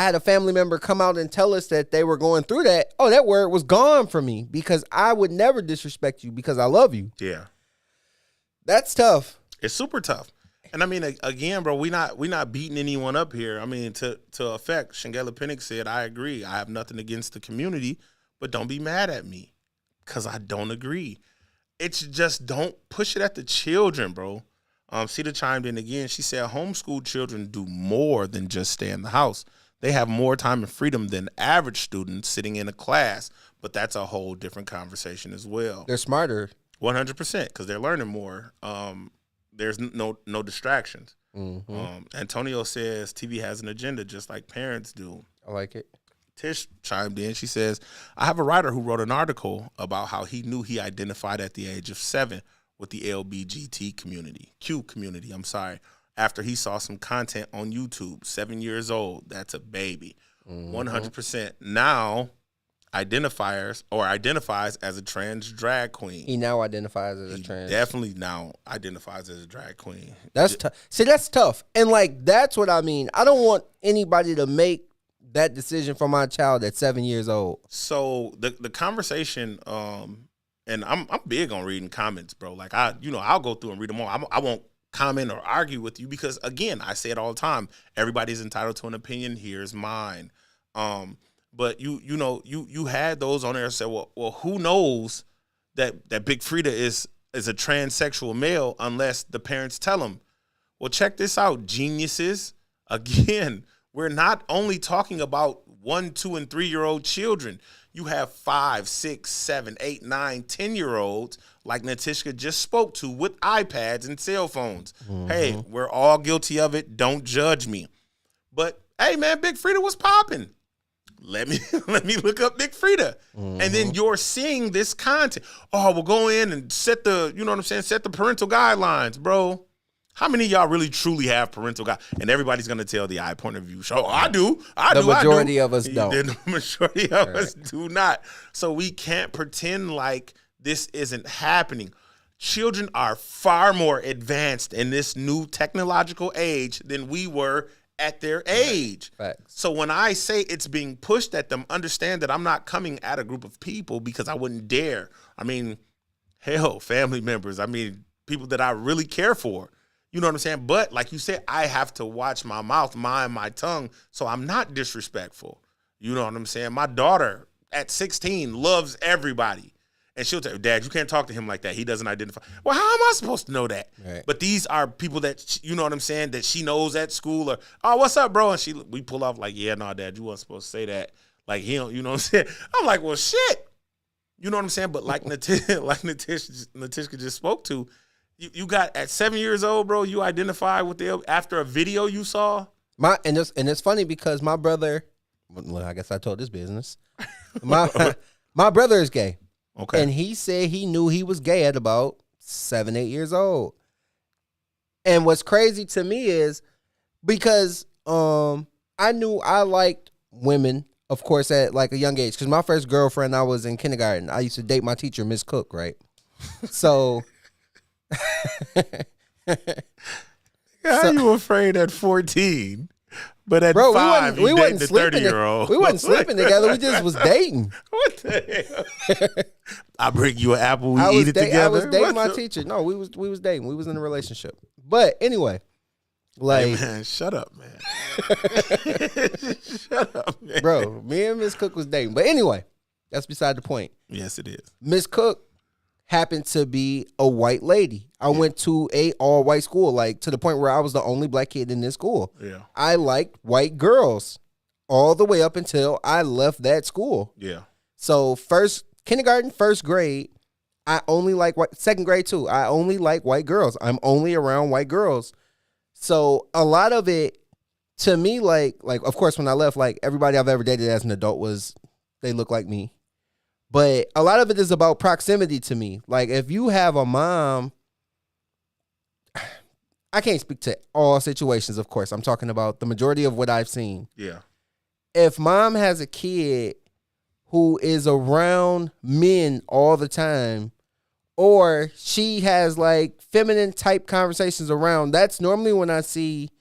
had a family member come out and tell us that they were going through that. Oh, that word was gone from me because I would never disrespect you because I love you. Yeah. That's tough. It's super tough. And I mean, again, bro, we not beating anyone up here. I mean, to effect, Shangela Pinnock said, I agree. I have nothing against the community, but don't be mad at me because I don't agree. It's just don't push it at the children, bro. Cedar chimed in again. She said homeschool children do more than just stay in the house. They have more time and freedom than average students sitting in a class, but that's a whole different conversation as well. They're smarter. 100% because they're learning more. There's no distractions. Mm-hmm. Antonio says TV has an agenda just like parents do. I like it. Tish chimed in. She says, I have a writer who wrote an article about how he knew he identified at the age of 7 with the LBGT community, after he saw some content on YouTube. 7 years old. That's a baby. 100%. Now identifies as a trans drag queen. He now identifies as a trans. Definitely now identifies as a drag queen. That's tough. See, that's tough. And like, that's what I mean. I don't want anybody to make that decision for my child at 7 years old. So the conversation, and I'm big on reading comments, bro. Like I'll go through and read them all. I won't comment or argue with you because again, I say it all the time. Everybody's entitled to an opinion. Here's mine. But you had those on there and said, well, who knows that Big Freedia is a transsexual male unless the parents tell him. Well, check this out, geniuses. Again, we're not only talking about 1, 2, and 3-year-old children. You have 5, 6, 7, 8, 9, 10-year-olds like Natishka just spoke to with iPads and cell phones. Mm-hmm. Hey, we're all guilty of it. Don't judge me. But hey, man, Big Freedia was popping. let me look up Big Freedia. And then you're seeing this content. Oh, we'll go in and set the, you know what I'm saying, set the parental guidelines, bro. How many of y'all really truly have parental guidelines? And everybody's gonna tell the point of view. So I do. The majority of us don't. The majority of us do not. So we can't pretend like this isn't happening. Children are far more advanced in this new technological age than we were at their age. Facts. So when I say it's being pushed at them, understand that I'm not coming at a group of people because I wouldn't dare. I mean, hell, family members. I mean, people that I really care for. You know what I'm saying? But like you said, I have to watch my mouth, mind my tongue, so I'm not disrespectful. You know what I'm saying? My daughter at 16 loves everybody. And she'll tell you, Dad, you can't talk to him like that. He doesn't identify. Well, how am I supposed to know that? Right. But these are people that, you know what I'm saying, that she knows at school. Or, oh, what's up, bro? And we pull off like, yeah, no, Dad, you weren't supposed to say that. Like, he don't, you know what I'm saying? I'm like, well, shit. You know what I'm saying? But like Natishka just spoke to, you got at 7 years old, bro, you identify with them after a video you saw? And it's funny because my brother, well, I guess I told this business. My brother is gay. Okay. And he said he knew he was gay at about 7, 8 years old. And what's crazy to me is because I knew I liked women, of course, at like a young age. Because my first girlfriend, I was in kindergarten. I used to date my teacher, Miss Cook, right? So... How you afraid at 14? But at 5, we dated the 30-year-old. We wasn't sleeping together. We just was dating. What the hell? I bring you an apple. We eat it together. I was dating my teacher. No, we was dating. We was in a relationship. But anyway, like, hey man, shut up, man. Shut up, man. Bro, me and Miss Cook was dating. But anyway, that's beside the point. Yes, it is. Miss Cook happened to be a white lady. I went to a all-white school, like to the point where I was the only black kid in this school. Yeah. I liked white girls all the way up until I left that school. Yeah. So kindergarten, first grade, I only like white. Second grade too, I only like white girls. I'm only around white girls. So a lot of it, to me, like of course when I left, like everybody I've ever dated as an adult they look like me. But a lot of it is about proximity to me. Like, if you have a mom, I can't speak to all situations, of course. I'm talking about the majority of what I've seen. Yeah. If mom has a kid who is around men all the time, or she has like feminine type conversations around, that's normally when I see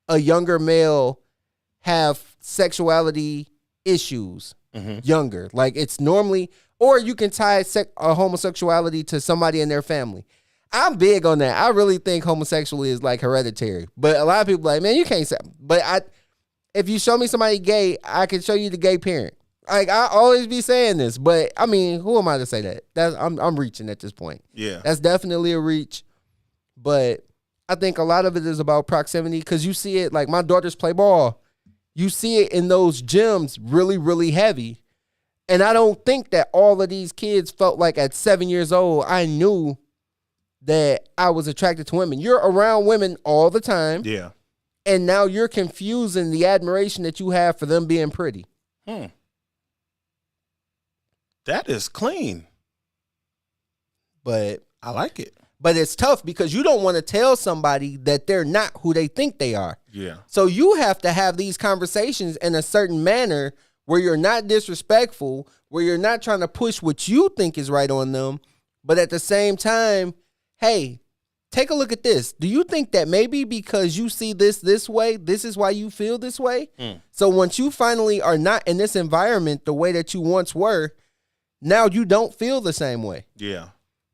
a younger male have sexuality issues. Younger. Like, it's normally, or you can tie homosexuality to somebody in their family. I'm big on that. I really think homosexuality is like hereditary. But a lot of people are like, man, you can't say. But if you show me somebody gay, I can show you the gay parent. Like, I always be saying this, but I mean, who am I to say that? I'm reaching at this point. Yeah. That's definitely a reach. But I think a lot of it is about proximity, because you see it, like my daughters play ball. You see it in those gyms really, really heavy. And I don't think that all of these kids felt like at 7 years old, I knew that I was attracted to women. You're around women all the time. Yeah. And now you're confusing the admiration that you have for them being pretty. That is clean. But I like it. But it's tough because you don't want to tell somebody that they're not who they think they are. Yeah. So you have to have these conversations in a certain manner where you're not disrespectful, where you're not trying to push what you think is right on them, but at the same time, hey, take a look at this. Do you think that maybe because you see this way, this is why you feel this way? So once you finally are not in this environment the way that you once were, now you don't feel the same way. Yeah.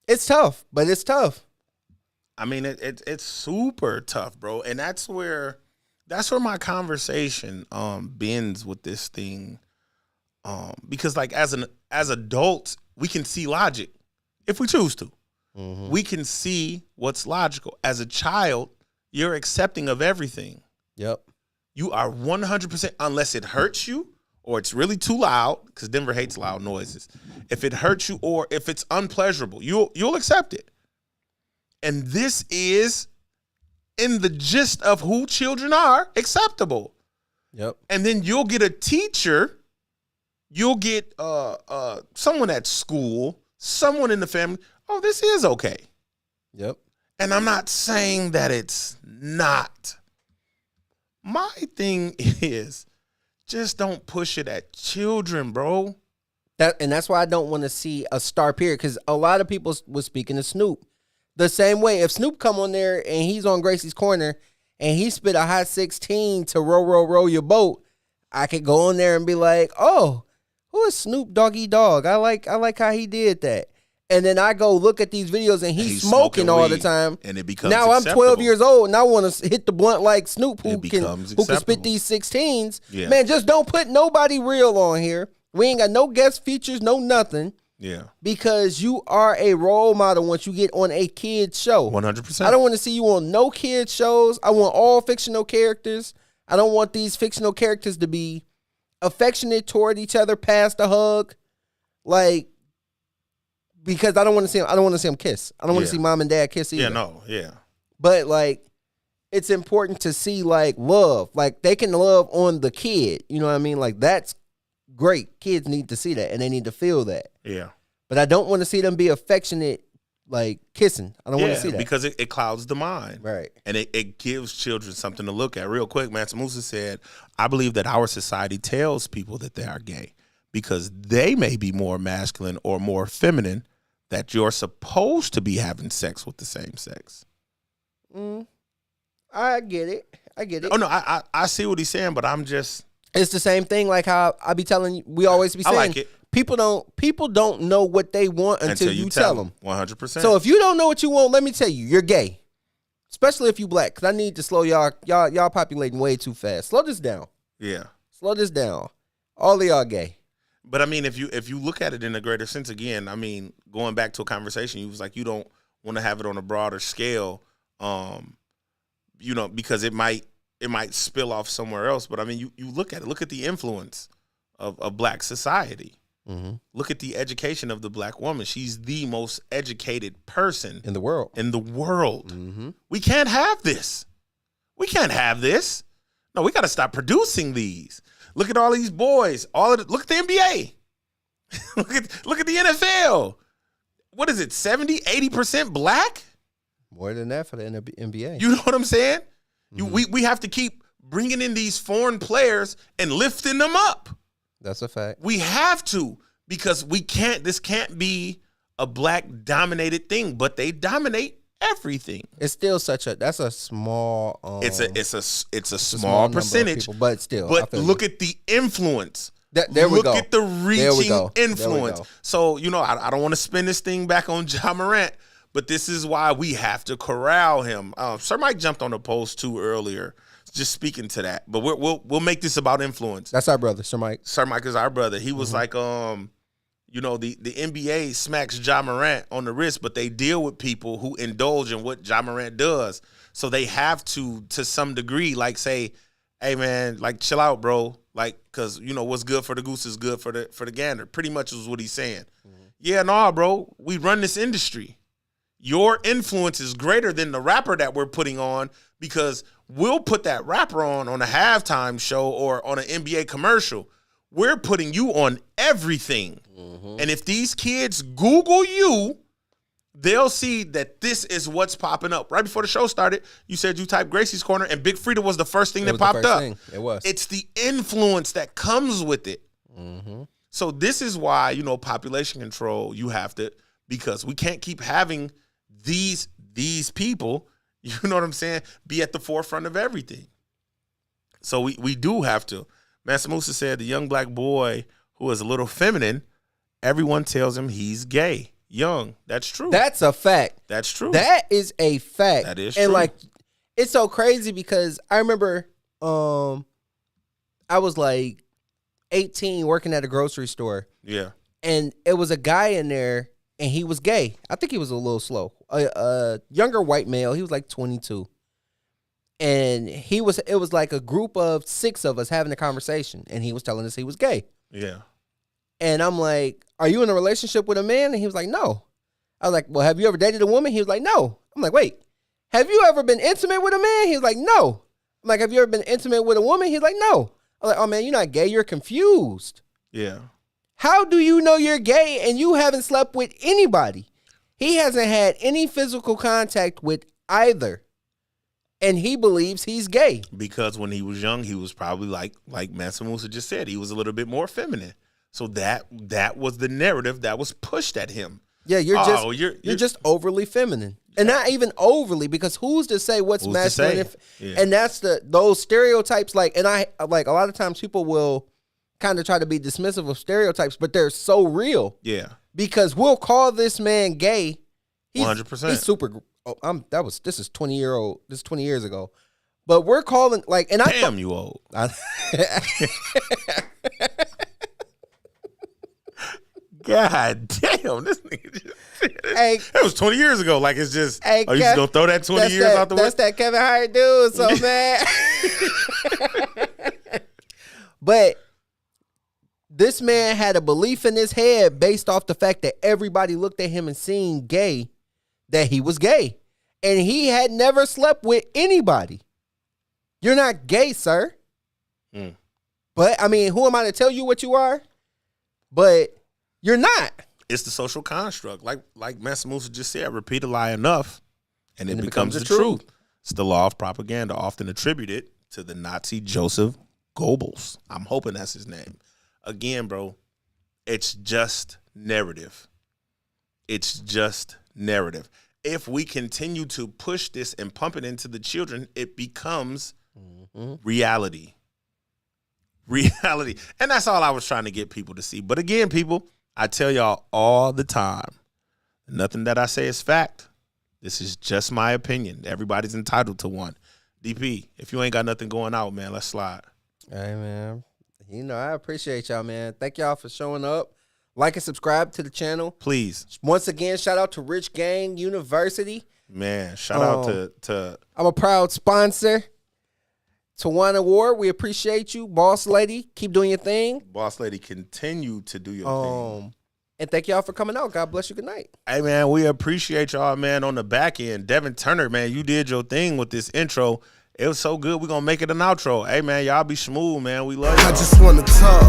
It's tough, but it's tough. I mean, it's super tough, bro. And that's where my conversation bends with this thing. Because like as adults, we can see logic if we choose to. We can see what's logical. As a child, you're accepting of everything. Yep. You are 100%, unless it hurts you or it's really too loud, because Denver hates loud noises. If it hurts you or if it's unpleasurable, you'll accept it. And this is in the gist of who children are, acceptable. Yep. And then you'll get a teacher You'll get someone at school, someone in the family. Oh, this is okay. Yep. And I'm not saying that it's not. My thing is just don't push it at children, bro. That's why I don't want to see a star period, because a lot of people was speaking to Snoop. The same way, if Snoop come on there and he's on Gracie's corner and he spit a hot 16 to row, row, row your boat, I could go on there and be like, oh, who is Snoop Doggy Dogg? I like how he did that. And then I go look at these videos and he's smoking all the time. And it becomes now acceptable. I'm 12 years old and I want to hit the blunt like Snoop, who can acceptable. spit these 16s. Yeah. Man, just don't put nobody real on here. We ain't got no guest features, no nothing. Yeah. Because you are a role model once you get on a kid's show. 100%. I don't want to see you on no kids shows. I want all fictional characters. I don't want these fictional characters to be affectionate toward each other past a hug. Like, because I don't want to see them kiss. I don't want to see mom and dad kiss either. Yeah, no, yeah. But like, it's important to see like love. Like, they can love on the kid. You know what I mean? Like, that's great. Kids need to see that and they need to feel that. Yeah. But I don't want to see them be affectionate, like kissing. I don't want to see that. Because it clouds the mind. Right. And it gives children something to look at. Real quick, Mansa Musa said, I believe that our society tells people that they are gay because they may be more masculine or more feminine, that you're supposed to be having sex with the same sex. I get it. Oh, no, I see what he's saying, but I'm just... It's the same thing like how I be telling you, we always be saying, I like it. People don't know what they want until you tell them. 100%. So if you don't know what you want, let me tell you, you're gay. Especially if you black, because I need to slow y'all populating way too fast. Slow this down. Yeah. Slow this down. All of y'all gay. But I mean, if you look at it in a greater sense, again, I mean, going back to a conversation, you was like, you don't want to have it on a broader scale, because it might spill off somewhere else. But I mean, you look at it, look at the influence of black society. Mm-hmm. Look at the education of the black woman. She's the most educated person in the world. Mm-hmm. We can't have this. No, we got to stop producing these. Look at all these boys. Look at the NBA. look at the NFL. What is it? 70, 80% black? More than that for the NBA. You know what I'm saying? Mm-hmm. We have to keep bringing in these foreign players and lifting them up. That's a fact. We have to, because this can't be a black dominated thing, but they dominate everything. It's still that's a small it's a small percentage, people, but still. But look at the influence. There we go. Look at the reaching influence. So, I don't want to spin this thing back on Ja Morant, but this is why we have to corral him. Sir Mike jumped on the post too earlier, just speaking to that. But we'll make this about influence. That's our brother, Sir Mike. Sir Mike is our brother. He was like, the NBA smacks Ja Morant on the wrist, but they deal with people who indulge in what Ja Morant does. So they have to some degree, like say, hey man, like chill out, bro. Like, cause what's good for the goose is good for the gander. Pretty much is what he's saying. Mm-hmm. Yeah, nah, bro. We run this industry. Your influence is greater than the rapper that we're putting on, because we'll put that rapper on a halftime show or on an NBA commercial. We're putting you on everything. Mm-hmm. And if these kids Google you, they'll see that this is what's popping up. Right before the show started, you said you typed Gracie's Corner, and Big Freedia was the first thing that popped up. It was. It's the influence that comes with it. Mm-hmm. So this is why, population control, you have to, because we can't keep having these people, you know what I'm saying, be at the forefront of everything. So we do have to. Mansa Musa said the young black boy who is a little feminine, everyone tells him he's gay. Young. That's true. That's a fact. That's true. That is a fact. That is true. And like, it's so crazy because I remember I was like 18 working at a grocery store. Yeah. And it was a guy in there and he was gay. I think he was a little slow. A younger white male. He was like 22. And it was like a group of 6 of us having a conversation, and he was telling us he was gay. Yeah. And I'm like, are you in a relationship with a man? And he was like, no. I was like, well, have you ever dated a woman? He was like, no. I'm like, wait, have you ever been intimate with a man? He was like, no. I'm like, have you ever been intimate with a woman? He's like, no. I'm like, oh man, you're not gay, you're confused. Yeah. How do you know you're gay and you haven't slept with anybody? He hasn't had any physical contact with either. And he believes he's gay. Because when he was young, he was probably like Mansa Musa just said, he was a little bit more feminine. So that was the narrative that was pushed at him. Yeah, you're just overly feminine. And not even overly, because who's to say what's masculine? And that's those stereotypes, and I like a lot of times people will kind of try to be dismissive of stereotypes, but they're so real. Yeah. Because we'll call this man gay. 100%. He's super. This is 20 years ago. But we're calling damn, you old. God damn, this nigga just that was 20 years ago. Like, it's just, you just gonna throw that 20 years out the way? That's that Kevin Hart dude, so man. But this man had a belief in his head based off the fact that everybody looked at him and seen gay, that he was gay. And he had never slept with anybody. You're not gay, sir. But, I mean, who am I to tell you what you are? But you're not. It's the social construct. Like Mansa Musa just said, repeat a lie enough, and it becomes the truth. It's the law of propaganda, often attributed to the Nazi Joseph Goebbels. I'm hoping that's his name. Again, bro, it's just narrative. It's just narrative. If we continue to push this and pump it into the children, it becomes reality. Reality. And that's all I was trying to get people to see. But again, people, I tell y'all all the time, nothing that I say is fact. This is just my opinion. Everybody's entitled to one. DP, if you ain't got nothing going out, man, let's slide. Hey, man. I appreciate y'all, man. Thank y'all for showing up. Like and subscribe to the channel. Please. Once again, shout out to Rich Gang University. Man, shout out to I'm a proud sponsor. Tawana Ward, we appreciate you. Boss Lady, keep doing your thing. Boss Lady, continue to do your thing. And thank y'all for coming out. God bless you. Good night. Hey, man, we appreciate y'all, man, on the back end. Devin Turner, man, you did your thing with this intro. It was so good. We're going to make it an outro. Hey, man, y'all be smooth, man. We love you. I just want to talk.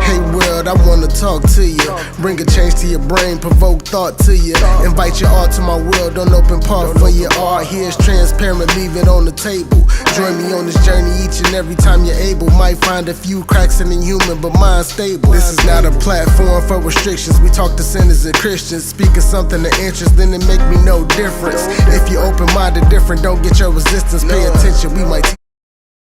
Hey, world, I want to talk to you. Bring a change to your brain, provoke thought to you. Invite you all to my world, don't open part for your art. Here's transparent, leave it on the table. Join me on this journey each and every time you're able. Might find a few cracks in the human, but mine's stable. This is not a platform for restrictions. We talk to sinners and Christians. Speaking something of interest, then it make me no difference. If you're open-minded, different, don't get your resistance. Pay attention, we might